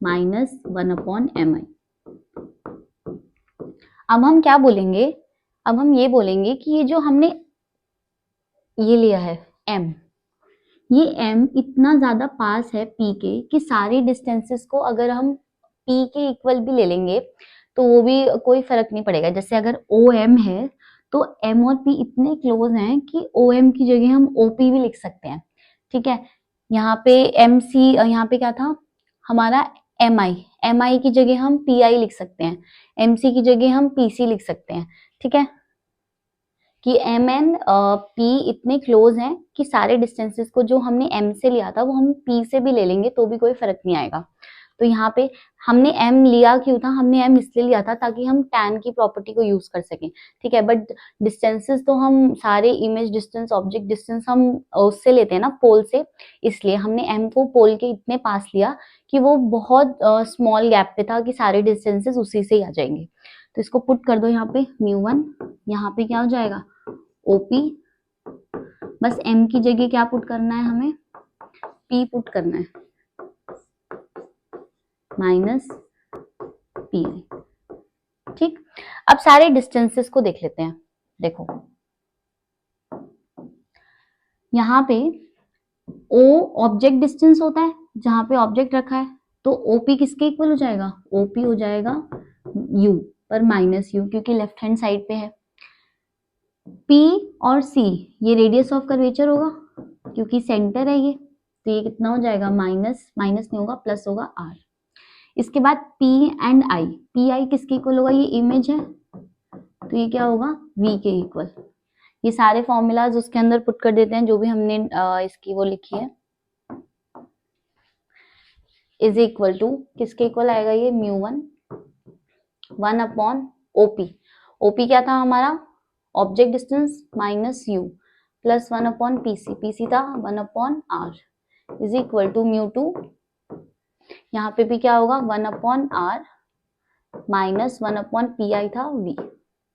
minus 1 upon mi। अब हम क्या बोलेंगे, अब हम ये बोलेंगे कि ये जो हमने ये लिया है m, ये m इतना ज्यादा पास है p के कि सारी डिस्टेंसेस को अगर हम p के इक्वल भी ले लेंगे तो वो भी कोई फर्क नहीं पड़ेगा। जैसे अगर OM है तो m और p इतने क्लोज हैं कि OM की जगह हम OP भी लिख सकते हैं। ठीक है, यहाँ पे MC, यहाँ पे क्या था हमारा MI की जगह हम PI लिख सकते हैं, MC की जगह हम PC लिख सकते हैं। ठीक है, कि MN P इतने क्लोज हैं कि सारे डिस्टेंसेस को जो हमने M से लिया था वो हम P से भी ले लेंगे तो भी कोई फर्क नहीं आएगा। तो यहाँ पे हमने M लिया क्यों था, हमने M इसलिए लिया था ताकि हम tan की प्रॉपर्टी को यूज कर सकें। ठीक है, बट डिस्टेंसेस तो हम सारे इमेज डिस्टेंस, ऑब्जेक्ट डिस्टेंस हम उससे लेते हैं ना, पोल से, इसलिए हमने M को पोल के इतने पास लिया कि वो बहुत स्मॉल गैप पे था कि सारे डिस्टेंसेस उसी से ही आ जाएंगे। तो इसको पुट कर दो यहाँ पे μ1, यहाँ पे क्या हो जाएगा OP, बस M की जगह क्या पुट करना है हमें, P पुट करना है, माइनस PI। ठीक, अब सारे डिस्टेंसेस को देख लेते हैं। देखो यहाँ पे O ऑब्जेक्ट डिस्टेंस होता है, जहां पे ऑब्जेक्ट रखा है, तो OP किसके इक्वल हो जाएगा, OP हो जाएगा U पर माइनस U, क्योंकि लेफ्ट हैंड साइड पे है। P और C ये रेडियस ऑफ कर्वेचर होगा क्योंकि सेंटर है ये, तो ये कितना हो जाएगा, माइनस माइनस नहीं होगा, प्लस होगा R। इसके बाद P एंड I, PI किसके इक्वल होगा, ये इमेज है तो ये क्या होगा V के इक्वल। ये सारे फॉर्मूलाज उसके अंदर पुट कर देते हैं जो भी हमने इसकी वो लिखी है, इज इक्वल टू किसके इक्वल आएगा, ये μ1 1 अपॉन OP, OP क्या था हमारा object distance minus U, plus 1 upon PC, PC था 1 upon R, is equal to mu two, यहाँ पे भी क्या होगा 1/r माइनस 1/pi था v,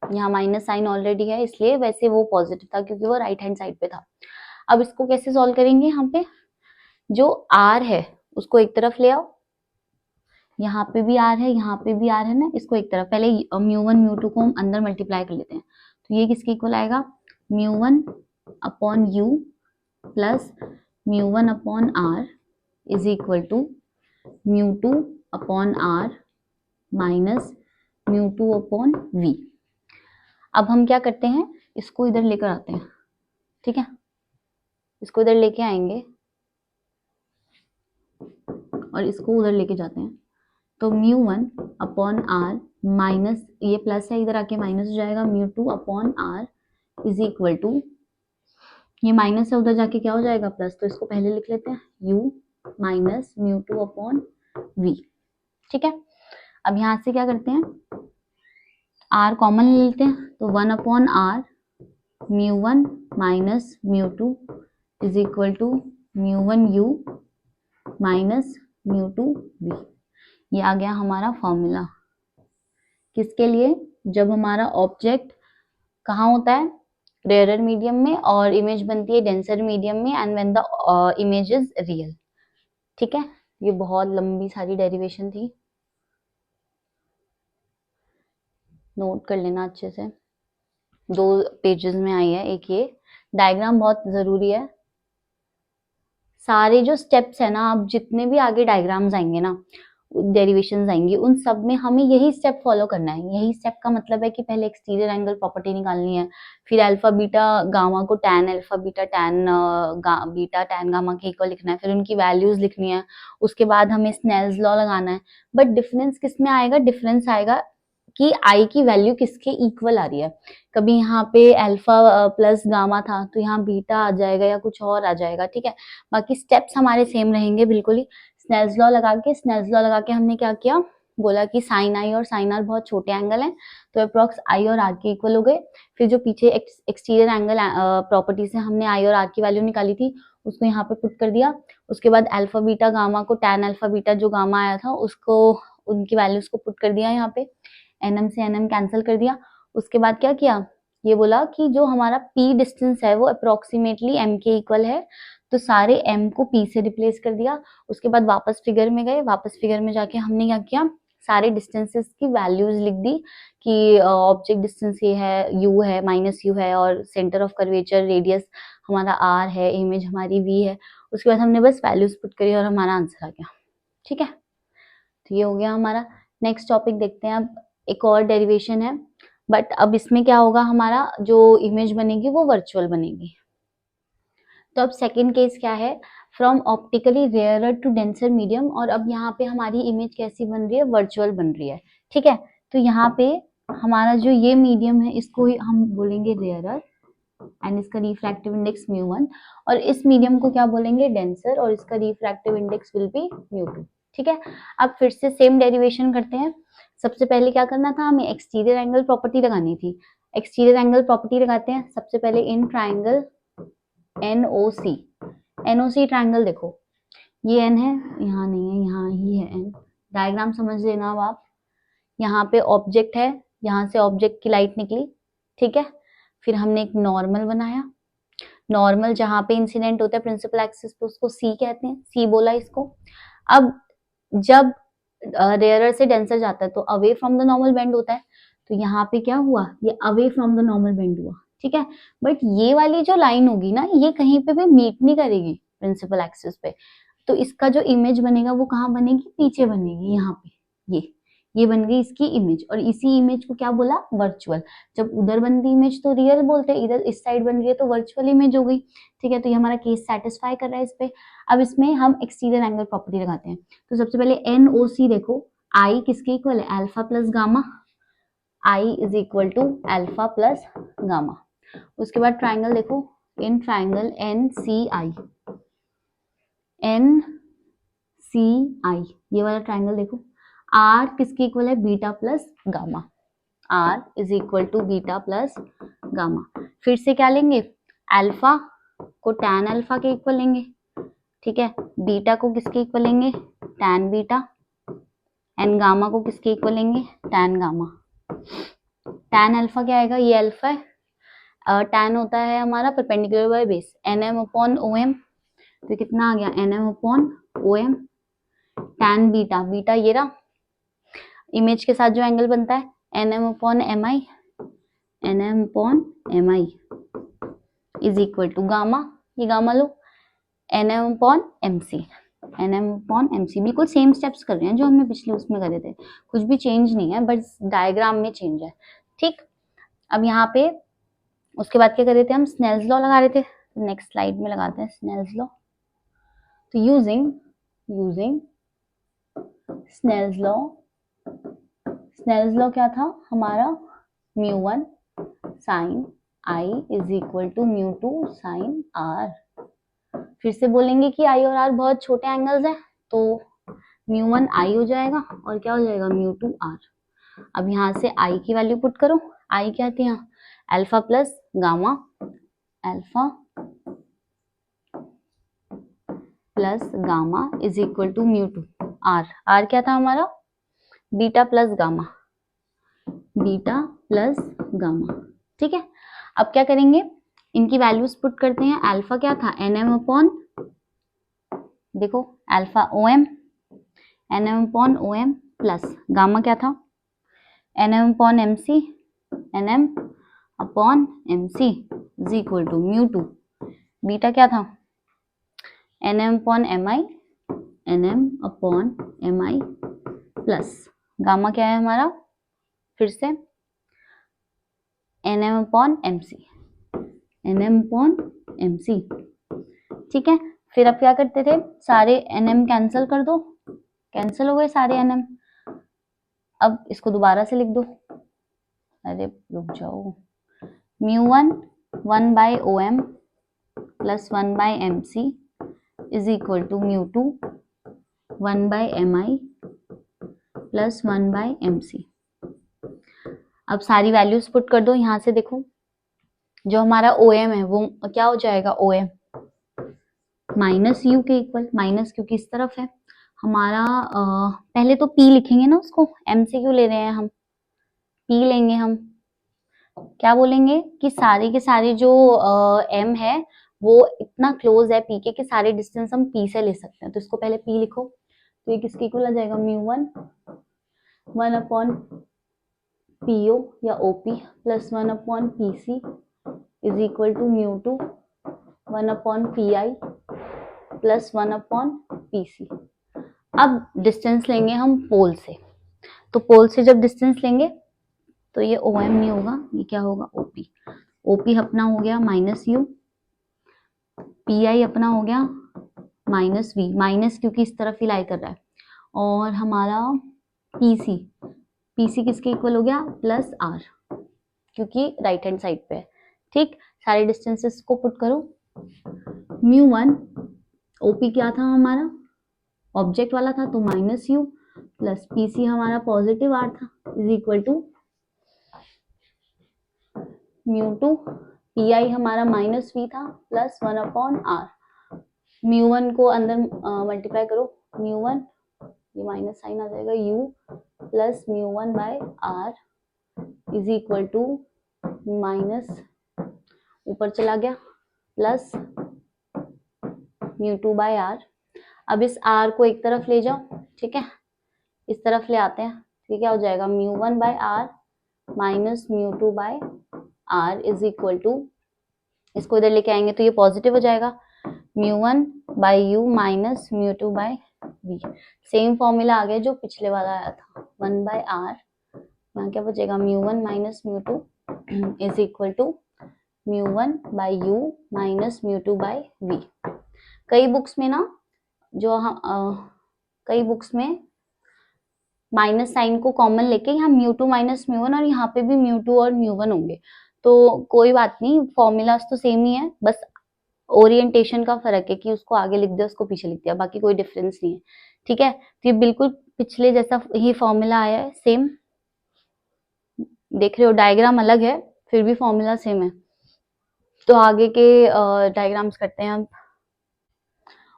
यहाँ माइनस साइन ऑलरेडी है इसलिए वैसे वो पॉजिटिव था क्योंकि वो राइट हैंड साइड पे था। अब इसको कैसे सॉल्व करेंगे, यहाँ पे जो r है उसको एक तरफ ले आओ, यहाँ पे भी r है यहाँ पे भी r है ना, इसको एक तरफ, पहले μ1 μ2 को हम अंदर मल्टीप्लाई कर लेते हैं, तो ये किसके इक्वल आएगा μ1/u plus μ1/r is equal to μ2/r minus μ2/v। अब हम क्या करते हैं, इसको इधर लेकर आते हैं, ठीक है, इसको इधर लेके आएंगे और इसको उधर लेके जाते हैं, तो μ1/r माइनस ये प्लस है इधर आके माइनस हो जाएगा, μ2/r इज इक्वल टू, ये माइनस है उधर जाके क्या हो जाएगा प्लस, तो इसको पहले लिख लेते हैं u माइनस μ2/v, ठीक है। अब यहाँ से क्या करते हैं, r कॉमन ले लेते हैं, तो 1/r μ1 minus μ2 is equal to μ1u minus μ2v। ये आ गया हमारा फॉर्मूला, किसके लिए, जब हमारा ऑब्जेक्ट कहाँ होता है, रेयरर मीडियम में और इमेज बनती है डेंसर मीडियम में, and when the image is real, ठीक है। ये बहुत लंबी सारी डेरिवेशन थी, नोट कर लेना अच्छे से, 2 पेजेस में आई है। एक ये डायग्राम बहुत जरूरी है, सारे जो स्टेप्स है ना, अब जितने भी आगे डायग्राम्स आएंगे ना, डेरिवेशंस आएंगी, उन सब में हमें यही स्टेप फॉलो करना है। यही स्टेप का मतलब है कि पहले एक्सटीरियर एंगल प्रॉपर्टी निकालनी है, फिर अल्फा बीटा गामा को tan alpha beta tan beta tan gamma के इक्वल लिखना है, फिर उनकी वैल्यूज लिखनी है, उसके बाद हमें स्नेल्स लॉ लगाना है। बट डिफरेंस किस में आएगा, डिफरेंस आएगा कि आई की वैल्यू किसके इक्वल आ रही है। कभी यहाँ पे अल्फा प्लस गामा था तो यहाँ बीटा आ जाएगा या कुछ और आ जाएगा, ठीक है। बाकी स्टेप्स हमारे सेम रहेंगे बिल्कुल ही। स्नेल्स लॉ लगा के हमने क्या किया, बोला कि साइन आई और साइन आर बहुत छोटे एंगल हैं, तो अप्रॉक्स आई और आर के इक्वल हो गए। फिर जो पीछे एक्सटीरियर एंगल प्रॉपर्टी से हमने आई और आर की वैल्यू निकाली थी उसको यहाँ पे पुट कर दिया। उसके बाद अल्फा बीटा गामा को टैन अल्फा बीटा जो गामा आया था उसको, उनकी वैल्यूज को पुट कर दिया यहाँ पे, एनएम से एनएम कैंसिल कर दिया। उसके बाद क्या किया, ये बोला कि जो हमारा p डिस्टेंस है वो अप्रोक्सीमेटली m के इक्वल है, तो सारे m को p से रिप्लेस कर दिया। उसके बाद वापस फिगर में गए, वापस फिगर में जाके हमने क्या किया, सारे डिस्टेंसेस की वैल्यूज लिख दी कि ऑब्जेक्ट डिस्टेंस ये है, u है, माइनस u है, और सेंटर ऑफ कर्वेचर रेडियस हमारा r है, इमेज हमारी v है। उसके बाद हमने बस वैल्यूज पुट करी और हमारा आंसर आ गया, ठीक है। तो ये हो गया हमारा। नेक्स्ट टॉपिक देखते हैं, अब एक और डेरिवेशन है, बट अब इसमें क्या होगा, हमारा जो इमेज बनेगी वो वर्चुअल बनेगी। तो अब सेकंड केस क्या है, from optically rarer to denser medium, और अब यहाँ पे हमारी इमेज कैसी बन रही है, वर्चुअल बन रही है, ठीक है। तो यहाँ पे हमारा जो ये मीडियम है इसको ही हम बोलेंगे रेयरर, एंड इसका रिफ्रैक्टिव इंडेक्स μ1, और इस मीडियम को क्या बोलेंगे, डेंसर, और इसका रिफ्रैक्टिव इंडेक्स विल बी μ2, ठीक है। अब फिर से सेम डेरिवेशन करते हैं। सबसे पहले क्या करना था, हमें एक्सटीरियर एंगल प्रॉपर्टी लगानी थी। एक्सटीरियर एंगल प्रॉपर्टी लगाते हैं सबसे पहले in triangle NOC। NOC triangle देखो, ये n है, यहाँ नहीं है, यहाँ ही है n। डायग्राम समझ लेना अब आप, यहाँ पे ऑब्जेक्ट है, यहाँ से ऑब्जेक्ट की लाइट निकली, ठीक है। फिर हमने एक नॉर्मल बनाया, नॉर्मल जहाँ पे इंसिडेंट होता है प्रिंसिपल एक्सिस पे उसको C कहते हैं, C बोला इसको। अब जब रेयरर से डेंसर जाता है तो away from the normal bend होता है, तो यहाँ पे क्या हुआ, ये away from the normal bend हुआ, ठीक है। बट ये वाली जो लाइन होगी ना, ये कहीं पे भी मीट नहीं करेगी प्रिंसिपल एक्सिस पे, तो इसका जो इमेज बनेगा वो कहाँ बनेगी, पीछे बनेगी, यहाँ पे ये बन गई इसकी इमेज, और इसी इमेज को क्या बोला, वर्चुअल। जब उधर बनती इमेज तो रियल बोलते हैं, इधर इस साइड बन रही है तो वर्चुअल इमेज हो गई, ठीक है। तो ये हमारा केस सेटिस्फाई कर रहा है इस पे। अब इसमें हम एक्सटीरियर एंगल प्रॉपर्टी लगाते हैं, तो सबसे पहले NOC देखो, आई किसके इक्वल है, alpha plus gamma, i is equal to alpha plus gamma. उसके बाद ट्राइंगल देखो, इन ट्राइंगल NCI, NCI, ये वाला ट्राइंगल देखो, R किसके इक्वल है, beta plus gamma, R is equal to beta plus gamma. फिर से क्या लेंगे, अल्फा को टैन अल्फा के इक्वल लेंगे, ठीक है। बीटा को किसके इक्वल लेंगे, tan बीटा, एंड गामा को किसके इक्वल लेंगे, tan गामा। tan अल्फा क्या आएगा, ये अल्फा है, tan होता है हमारा perpendicular by base, nm upon OM, तो कितना आ गया nm upon OM. tan beta, beta ये रहा, इमेज के साथ जो एंगल बनता है nm upon M I, nm upon M I is equal to gamma, ये गामा लो, nm upon mc, nm upon mc। बिल्कुल सेम स्टेप्स कर रहे हैं जो हमने पिछले उसमें करे थे, कुछ भी चेंज नहीं है, बस डायग्राम में चेंज है। ठीक, अब यहाँ पे उसके बाद क्या कर रहे थे हम, स्नेल्स लॉ लगा रहे थे, नेक्स्ट स्लाइड में लगाते हैं स्नेल्स लॉ। तो using Snell's law, Snell's law क्या था हमारा, μ1 sine I is equal to μ2 sine R. फिर से बोलेंगे कि आई और आर बहुत छोटे एंगल्स हैं, तो μ1 आई हो जाएगा और क्या हो जाएगा μ2 आर। अब यहाँ से आई की वैल्यू पुट करो, आई क्या थी यहाँ, alpha plus gamma, alpha plus gamma is equal to μ2 R, R क्या था हमारा, beta plus gamma, beta plus gamma. ठीक है, अब क्या करेंगे, इनकी वैल्यूज पुट करते हैं। अल्फा क्या था, nm अपॉन, देखो alpha OM, nm upon OM, plus gamma क्या था, nm upon mc, nm upon mc is equal to μ2, beta क्या था, nm upon mi, nm upon mi plus gamma क्या है हमारा, फिर से nm upon mc, nm upon mc। ठीक है, फिर अब क्या करते थे, सारे nm कैंसिल कर दो, कैंसिल हो गए सारे nm। अब इसको दोबारा से लिख दो, अरे रुक जाओ, μ1 1 by OM plus 1 by mc is equal to μ2 1 by mi plus 1 by mc। अब सारी वैल्यूज पुट कर दो, यहाँ से देखो जो हमारा ओएम है वो क्या हो जाएगा, ओएम माइनस यू के इक्वल, माइनस क्योंकि इस तरफ है हमारा, पहले तो पी लिखेंगे ना, उसको एम से क्यों ले रहे हैं हम, पी लेंगे हम, क्या बोलेंगे कि सारे के सारे जो एम है वो इतना क्लोज है पी के कि सारे डिस्टेंस हम पी से ले सकते हैं, तो इसको पहले पी लिखो, तो ये किसके इक्वल आ जाएगा, μ1 1 अपॉन पीओ या OP plus 1 upon PC is equal to μ2 1 upon PI plus 1 upon PC. अब डिस्टेंस लेंगे हम पोल से, तो पोल से जब डिस्टेंस लेंगे तो ये ओएम नहीं होगा, ये क्या होगा, ओपी, ओपी अपना हो गया माइनस यू, पीआई अपना हो गया माइनस वी, माइनस क्योंकि इस तरफ ही लाई कर रहा है, और हमारा पीसी, पीसी किसके इक्वल हो गया, प्लस आर, क्योंकि राइट हैंड साइड पे है। ठीक, सारे डिस्टेंसेस को पुट करो, μ1 ओपी क्या था हमारा, ऑब्जेक्ट वाला था तो माइनस यू, प्लस पीसी हमारा पॉजिटिव आर था, इज इक्वल टू μ2 पीआई हमारा माइनस वी था प्लस 1 अपॉन आर, μ1 को अंदर मल्टीप्लाई करो, μ1 ये माइनस साइन आ जाएगा, u plus μ1 by R is equal to minus ऊपर चला गया प्लस μ2 बाय आर। अब इस r को एक तरफ ले जाओ, ठीक है, इस तरफ ले आते हैं, तो क्या हो जाएगा, μ1 by R minus μ2 by R is equal to, इसको इधर लेके आएंगे तो ये पॉजिटिव हो जाएगा, μ1 by U minus μ2 by V. Same formula आ गया जो पिछले वाला आया था, 1 बाय आर, यहाँ क्या बचेगा, μ1 minus μ2 is equal to μ1 by U minus μ2 by V. कई बुक्स में ना, जो कई बुक्स में माइनस साइन को कॉमन लेके यहाँ μ2 माइनस μ1 और यहाँ पे भी μ2 और μ1 होंगे, तो कोई बात नहीं, फॉर्मूलाज तो सेम ही है, बस ओरिएंटेशन का फर्क है कि उसको आगे लिख दिया उसको पीछे लिख दिया, बाकी कोई डिफरेंस नहीं है। ठीक है, तो ये बिल्कुल पिछले जैसा ही फॉर्मूला आया है, सेम देख रहे हो, डायग्राम अलग है फिर भी फॉर्मूला सेम है। तो आगे के डायग्राम्स करते हैं अब।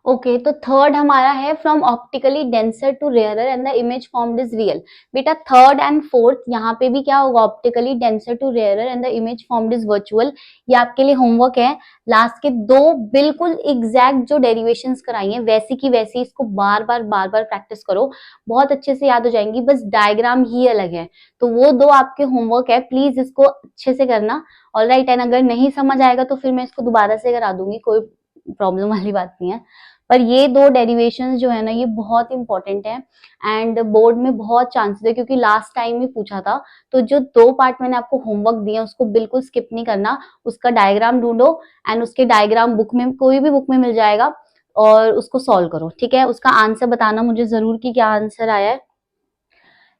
ओके, तो थर्ड हमारा है from optically denser to rarer and the image formed is real. बेटा थर्ड एंड फोर्थ यहाँ पे भी क्या होगा, optically denser to rarer and the image formed is virtual. ये आपके लिए होमवर्क है। लास्ट के दो बिल्कुल एग्जैक्ट जो डेरिवेशंस कराई हैं वैसी की वैसी इसको बार बार प्रैक्टिस करो, बहुत अच्छे से याद हो जाएंगी, बस डायग्राम ही अलग है। तो वो दो आपके होमवर्क है, प्लीज इसको अच्छे से करना। ऑलराइट, एंड अगर नहीं समझ आएगा तो फिर मैं इसको दोबारा से करा दूंगी, कोई प्रॉब्लम वाली बात नहीं है। पर ये दो डेरिवेशंस जो है ना ये बहुत इंपॉर्टेंट है एंड बोर्ड में बहुत चांसेस है, क्योंकि लास्ट टाइम ही पूछा था। तो जो दो पार्ट मैंने आपको होमवर्क दिया उसको बिल्कुल स्किप नहीं करना, उसका डायग्राम ढूंढो एंड उसके डायग्राम बुक में, कोई भी बुक में मिल जाएगा, और उसको सॉल्व करो, ठीक है। उसका आंसर बताना मुझे जरूर कि क्या आंसर आया है।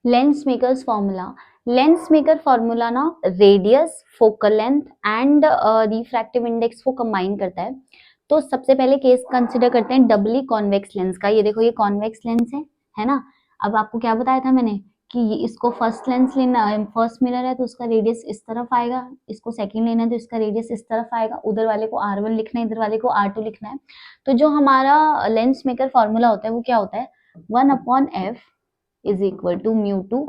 Lens makers formula, lens maker formula ना radius, focal length and refractive index को कंबाइन करता है। तो सबसे पहले केस कंसिडर करते हैं डबली कॉन्वेक्स लेंस का। ये देखो ये कॉन्वेक्स लेंस है ना। अब आपको क्या बताया था मैंने कि इसको फर्स्ट लेंस लेना है, फर्स्ट मिरर है तो उसका रेडियस इस तरफ आएगा, इसको सेकंड लेना है तो इसका रेडियस इस तरफ आएगा, उधर वाले को R1 लिखना है, इधर वाले को R2 लिखना है। तो जो हमारा लेंस मेकर फॉर्मूला होता है वो क्या होता है, 1/f is equal to mu2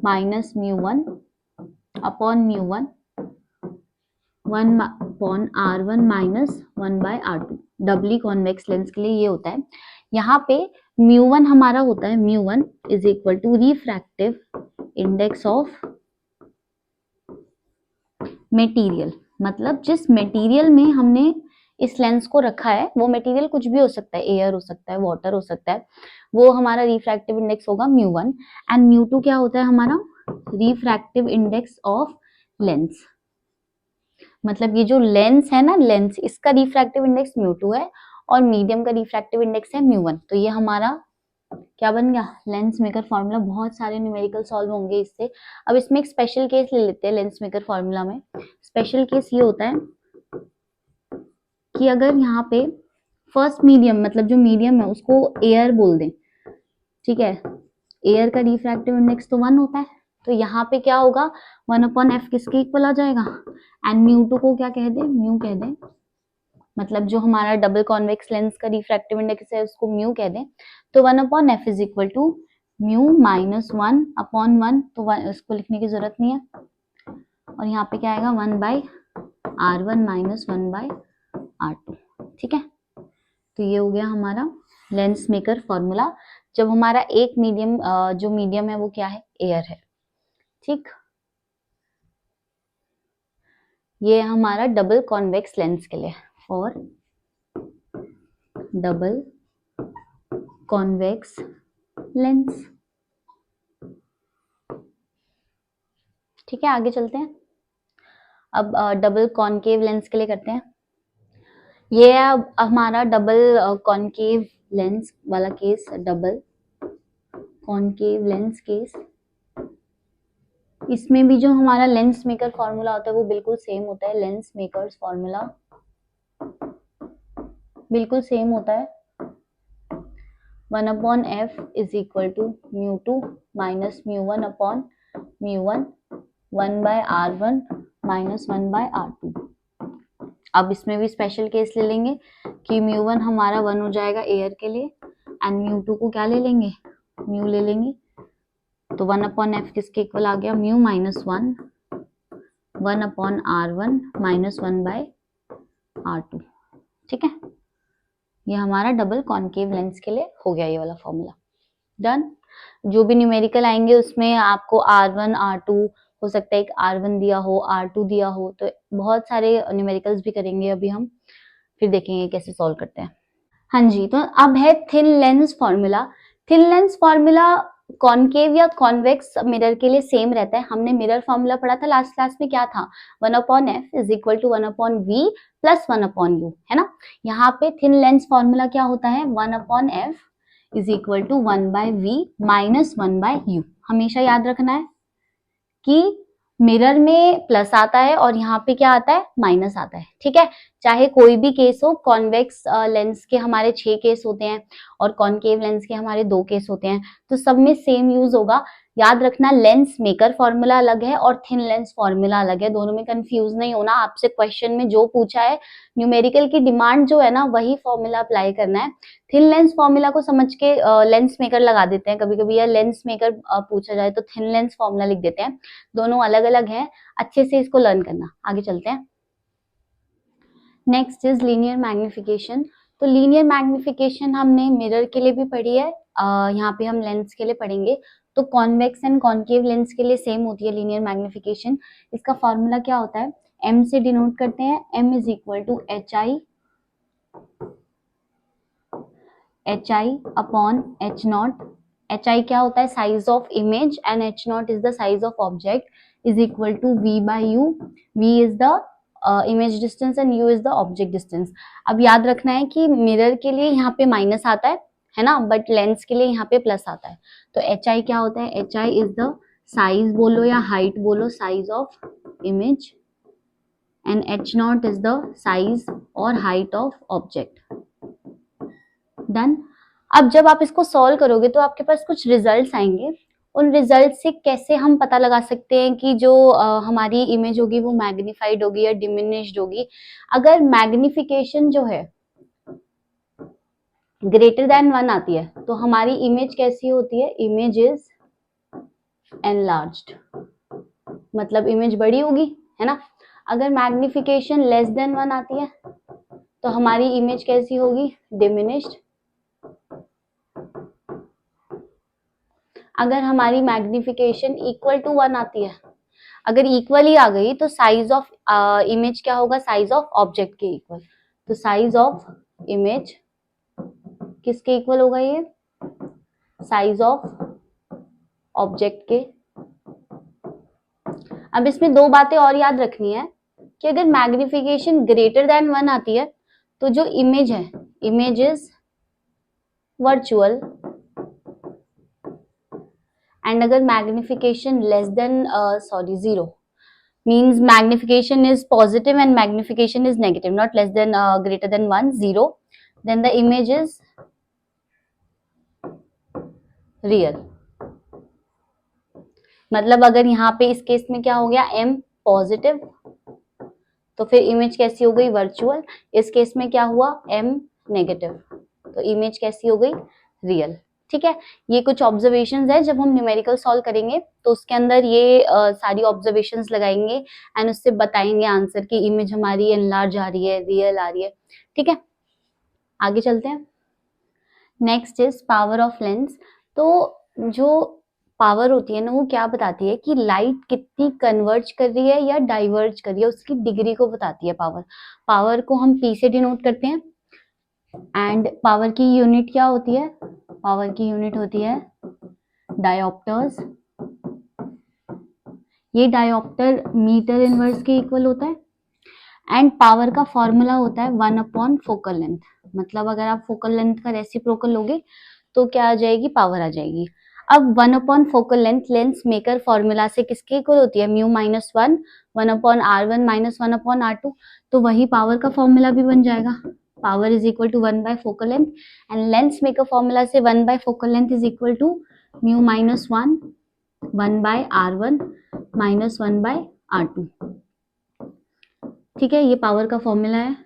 minus mu1 upon mu1, 1 upon R1 minus 1 by R2। Doubly convex lens के लिए ये होता है। यहाँ पे mu1 हमारा होता है, mu1 is equal to refractive index of material, मतलब जिस मटेरियल में हमने इस लेंस को रखा है वो मटेरियल कुछ भी हो सकता है, एयर हो सकता है, वाटर हो सकता है, वो हमारा रिफ्रैक्टिव इंडेक्स होगा mu1। एंड mu2 क्या होता है हमारा, रिफ्रैक्टिव इंडेक्स ऑफ लेंस। मतलब ये जो लेंस है ना, लेंस इसका रिफ्रैक्टिव इंडेक्स mu2 है और मीडियम का रिफ्रैक्टिव इंडेक्स है mu1। तो ये हमारा क्या बन गया, लेंस मेकर फॉर्मूला। बहुत सारे न्यूमेरिकल सॉल्व होंगे इससे। अब इसमें एक स्पेशल केस ले लेते हैं लेंस मेकर फॉर्मूला में। स्पेशल केस ये होता है कि अगर यहाँ पे फर्स्ट मीडियम, मतलब जो मीडियम है उसको एयर बोल दें, ठीक है, एयर का रिफ्रैक्टिव इंडेक्स तो 1 होता है, तो यहाँ पे क्या होगा 1/f किसके इक्वल आ जाएगा, एंड mu2 को क्या कह दें, म्यू कह दें, मतलब जो हमारा डबल कॉन्वेक्स लेंस का रिफ्रैक्टिव इंडेक्स है उसको म्यू कह दें। तो 1/f is equal to mu minus 1/1, तो इसको लिखने की जरूरत नहीं है, और यहाँ पे क्या आएगा 1/R1 माइनस 1/R2, ठीक है। तो ये हो गया हमारा लेंस मेकर फॉर्मूला, जब हमारा एक मीडियम, जो मीडियम है वो क्या है, एयर है, ठीक। ये हमारा डबल कॉन्वेक्स लेंस के लिए, फॉर डबल कॉन्वेक्स लेंस, ठीक है। आगे चलते हैं, अब डबल कॉनकेव लेंस के लिए करते हैं। ये है अब हमारा डबल कॉनकेव लेंस वाला case, double concave lens case. इसमें भी जो हमारा लेंस मेकर फॉर्मूला होता है वो बिल्कुल सेम होता है, लेंस मेकर्स फॉर्मूला बिल्कुल सेम होता है। 1/f is equal to mu2 minus mu1 upon mu1, 1/R1 minus 1/R2। अब इसमें भी स्पेशल केस ले लेंगे कि mu1 हमारा 1 हो जाएगा एयर के लिए, एंड mu2 को क्या ले लेंगे, म्यू ले लेंगे। तो 1/f किसके इक्वल आ गया, mu minus 1/R1 minus 1/R2, ठीक है। ये हमारा डबल कॉनकेव लेंस के लिए हो गया ये वाला फॉर्मूला, डन। जो भी न्यूमेरिकल आएंगे उसमें आपको R1 R2 हो सकता है, एक R1 दिया हो, R2 दिया हो, तो बहुत सारे न्यूमेरिकल्स भी करेंगे अभी हम, फिर देखेंगे कैसे सॉल्व करते हैं। हाँ जी, तो अब है thin lens formula. Thin lens formula concave या कॉन्वेक्स मिरर के लिए सेम रहता है। हमने मिरर फॉर्मूला पढ़ा था लास्ट क्लास में, क्या था, 1/f is equal to 1/v plus 1/u, है ना। यहाँ पे थिन लेंस फॉर्मूला क्या होता है, 1/f is equal to 1/v minus 1/u। हमेशा याद रखना है कि मिरर में प्लस आता है और यहाँ पे क्या आता है, माइनस आता है, ठीक है। चाहे कोई भी केस हो, कॉन्वेक्स लेंस के हमारे 6 केस होते हैं और कॉनकेव लेंस के हमारे 2 केस होते हैं, तो सब में सेम यूज होगा। याद रखना लेंस मेकर फॉर्मूला अलग है और थिन लेंस फॉर्मूला अलग है, दोनों में कंफ्यूज नहीं होना। आपसे क्वेश्चन में जो पूछा है न्यूमेरिकल की डिमांड जो है ना वही फॉर्मूला अप्लाई करना है। थिन लेंस फॉर्मूला को समझ के लेंस मेकर लगा देते हैं कभी कभी, या लेंस मेकर पूछा जाए तो थिन लेंस फॉर्मूला लिख देते हैं, दोनों अलग अलग हैं। अच्छे से इसको लर्न करना। आगे चलते हैं। Next is linear magnification. तो लीनियर मैग्निफिकेशन हमने मिरर के लिए भी पढ़ी है, यहाँ पे हम लेंस के लिए पढ़ेंगे। तो कॉन्वेक्स एंड कॉनकेव लेंस के लिए सेम होती है लीनियर मैग्निफिकेशन। इसका फॉर्मूला क्या होता है, m से डिनोट करते हैं, m is equal to hi upon h naught. hi क्या होता है, size of image, and h naught is the size of object, is equal to v by u। v is the image distance and u is the object distance. अब याद रखना है कि मिरर के लिए यहाँ पे माइनस आता है ना, बट लेंस के लिए यहाँ पे प्लस आता है। तो hi क्या होता है, hi इज द साइज बोलो या हाइट बोलो, size of image, and h naught is the size और हाइट ऑफ ऑब्जेक्ट। डन। अब जब आप इसको सॉल्व करोगे तो आपके पास कुछ रिजल्ट्स आएंगे। उन रिजल्ट से कैसे हम पता लगा सकते हैं कि जो हमारी इमेज होगी वो मैग्नीफाइड होगी या डिमिनिश्ड होगी। अगर मैग्निफिकेशन जो है ग्रेटर देन 1 आती है तो हमारी इमेज कैसी होती है, इमेज इज एनलार्ज्ड, मतलब इमेज बड़ी होगी, है ना। अगर मैग्निफिकेशन लेस देन 1 आती है तो हमारी इमेज कैसी होगी, डिमिनिश्ड। अगर हमारी मैग्निफिकेशन इक्वल टू 1 आती है, अगर इक्वल ही आ गई तो साइज ऑफ इमेज क्या होगा, साइज ऑफ ऑब्जेक्ट के इक्वल। तो साइज ऑफ इमेज किसके इक्वल होगा, ये साइज ऑफ ऑब्जेक्ट के। अब इसमें दो बातें और याद रखनी है कि अगर मैग्निफिकेशन ग्रेटर देन 1 आती है तो जो इमेज है, इमेज इज वर्चुअल, एंड अगर magnification less than zero means magnification is positive and magnification is negative, not less than greater than 1, 0, then the image is real। मतलब अगर यहाँ पे इस केस में क्या हो गया, m पॉजिटिव, तो फिर इमेज कैसी हो गई, वर्चुअल। इस केस में क्या हुआ, m नेगेटिव, तो इमेज कैसी हो गई, रियल। ठीक है, ये कुछ ऑब्जर्वेशंस है, जब हम न्यूमेरिकल सॉल्व करेंगे तो उसके अंदर ये सारी ऑब्जर्वेशंस लगाएंगे एंड उससे बताएंगे आंसर की इमेज हमारी एनलार्ज आ रही है, रियल आ रही है। ठीक है, आगे चलते हैं। Next is power of lens. तो जो पावर होती है ना वो क्या बताती है कि लाइट कितनी कन्वर्ज कर रही है या डाइवर्ज कर रही है, उसकी डिग्री को बताती है पावर। पावर को हम P से डिनोट करते हैं, एंड पावर की यूनिट क्या होती है, पावर की यूनिट होती है डायोप्टर्स। ये डायोप्टर मीटर इनवर्स के इक्वल होता है, एंड पावर का फॉर्मूला होता है 1 अपॉन फोकल लेंथ। मतलब अगर आप फोकल लेंथ का रेसिप्रोकल लोगे तो क्या आ जाएगी, पावर आ जाएगी। अब 1 upon focal length lens maker formula से किसके इक्वल होती है, mu minus 1, 1 upon R1 minus 1 upon R2, तो वही पावर का फॉर्मूला भी बन जाएगा। Power is equal to 1 by focal length, and lens maker formula से 1 by focal length is equal to mu minus 1, 1 by R1 minus 1 by R2। ठीक है, ये पावर का फॉर्मूला है।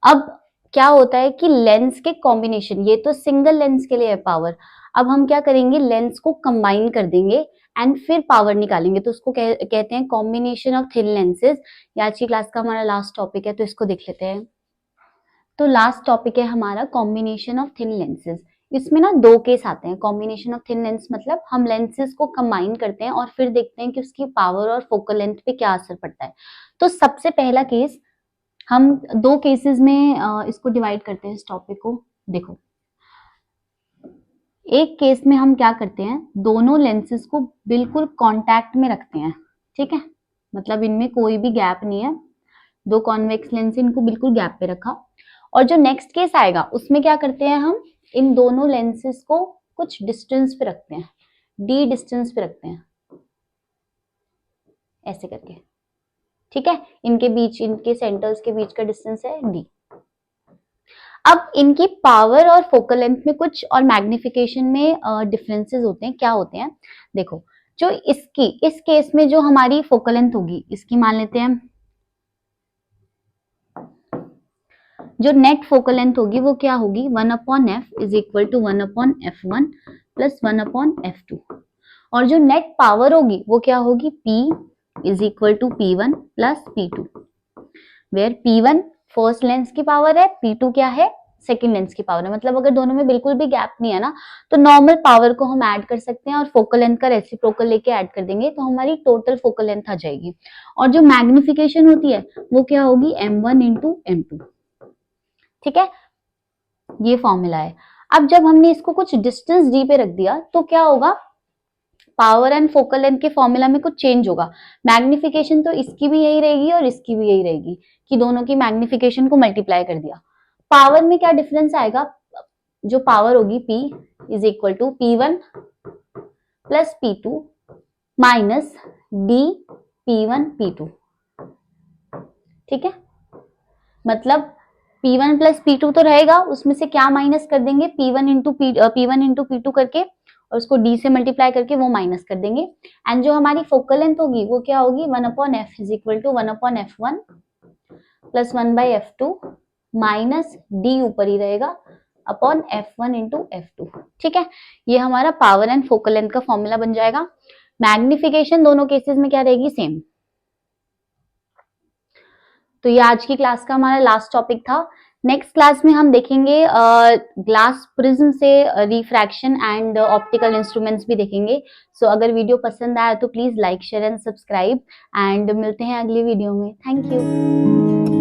अब क्या होता है कि लेंस के कॉम्बिनेशन, ये तो सिंगल लेंस के लिए है पावर, अब हम क्या करेंगे, लेंस को कंबाइन कर देंगे एंड फिर पावर निकालेंगे, तो उसको कहते हैं कॉम्बिनेशन ऑफ थिन लेंसेज। ये आज की क्लास का हमारा लास्ट टॉपिक है, तो इसको देख लेते हैं। तो लास्ट टॉपिक है हमारा कॉम्बिनेशन ऑफ थिन लेंसेज। इसमें ना दो केस आते हैं। कॉम्बिनेशन ऑफ थिन लेंस मतलब हम लेंसेज को कंबाइन करते हैं और फिर देखते हैं कि उसकी पावर और फोकल लेंथ पे क्या असर पड़ता है। तो सबसे पहला केस, हम दो केसेस में इसको डिवाइड करते हैं इस टॉपिक को। देखो, एक केस में हम क्या करते हैं, दोनों लेंसेज को बिल्कुल कांटेक्ट में रखते हैं। ठीक है, मतलब इनमें कोई भी गैप नहीं है, दो कॉन्वेक्स लेंस इनको बिल्कुल गैप पे रखा। और जो नेक्स्ट केस आएगा उसमें क्या करते हैं, हम इन दोनों लेंसेज को कुछ डिस्टेंस पे रखते हैं, d डिस्टेंस पे रखते हैं, ऐसे करके। ठीक है, इनके बीच, इनके सेंटर्स के बीच का डिस्टेंस है d। अब इनकी पावर और फोकल लेंथ में कुछ और मैग्निफिकेशन में डिफरेंसेस होते हैं। क्या होते हैं, देखो, जो इसकी, इस केस में जो हमारी फोकल लेंथ होगी, इसकी मान लेते हैं, जो नेट फोकल लेंथ होगी वो क्या होगी, 1/f is equal to 1/f1 plus 1/f2। और जो नेट पावर होगी वो क्या होगी, P is equal to P1 plus P2, where P1 first lens की पावर है, P2 क्या है, सेकेंड लेंस की पावर है। मतलब अगर दोनों में बिल्कुल भी गैप नहीं है ना, तो नॉर्मल पावर को हम ऐड कर सकते हैं और फोकल लेंथ का रेसिप्रोकल लेके ऐड कर देंगे, तो हमारी टोटल फोकल लेंथ आ जाएगी। और जो मैग्निफिकेशन होती है वो क्या होगी, m1 इंटू m2। ठीक है, ये फॉर्मूला है। अब जब हमने इसको कुछ डिस्टेंस d पे रख दिया तो क्या होगा, पावर एंड फोकल लेंथ के फॉर्मूला में कुछ चेंज होगा। मैग्निफिकेशन तो इसकी भी यही रहेगी और इसकी भी यही रहेगी, कि दोनों की मैग्निफिकेशन को मल्टीप्लाई कर दिया। पावर में क्या डिफरेंस आएगा, जो पावर होगी P is equal to P1 plus P2 minus D P1 P2। ठीक है, मतलब P1 प्लस P2 तो रहेगा, उसमें से क्या माइनस कर देंगे, P1 इंटू P2 करके, और उसको D से मल्टीप्लाई करके वो माइनस कर देंगे। एंड जो हमारी फोकल लेंथ होगी वो क्या होगी, 1/f is equal to 1/f1 plus 1/f2 minus D ऊपर ही रहेगा अपॉन f1 इंटू f2। ठीक है, ये हमारा पावर एंड फोकल लेंथ का फॉर्मूला बन जाएगा। मैग्निफिकेशन दोनों केसेस में क्या रहेगी, सेम। तो ये आज की क्लास का हमारा लास्ट टॉपिक था। नेक्स्ट क्लास में हम देखेंगे ग्लास प्रिज्म से रिफ्रैक्शन एंड ऑप्टिकल इंस्ट्रूमेंट्स भी देखेंगे। सो अगर वीडियो पसंद आया तो please like, share and subscribe, and मिलते हैं अगली वीडियो में। Thank you.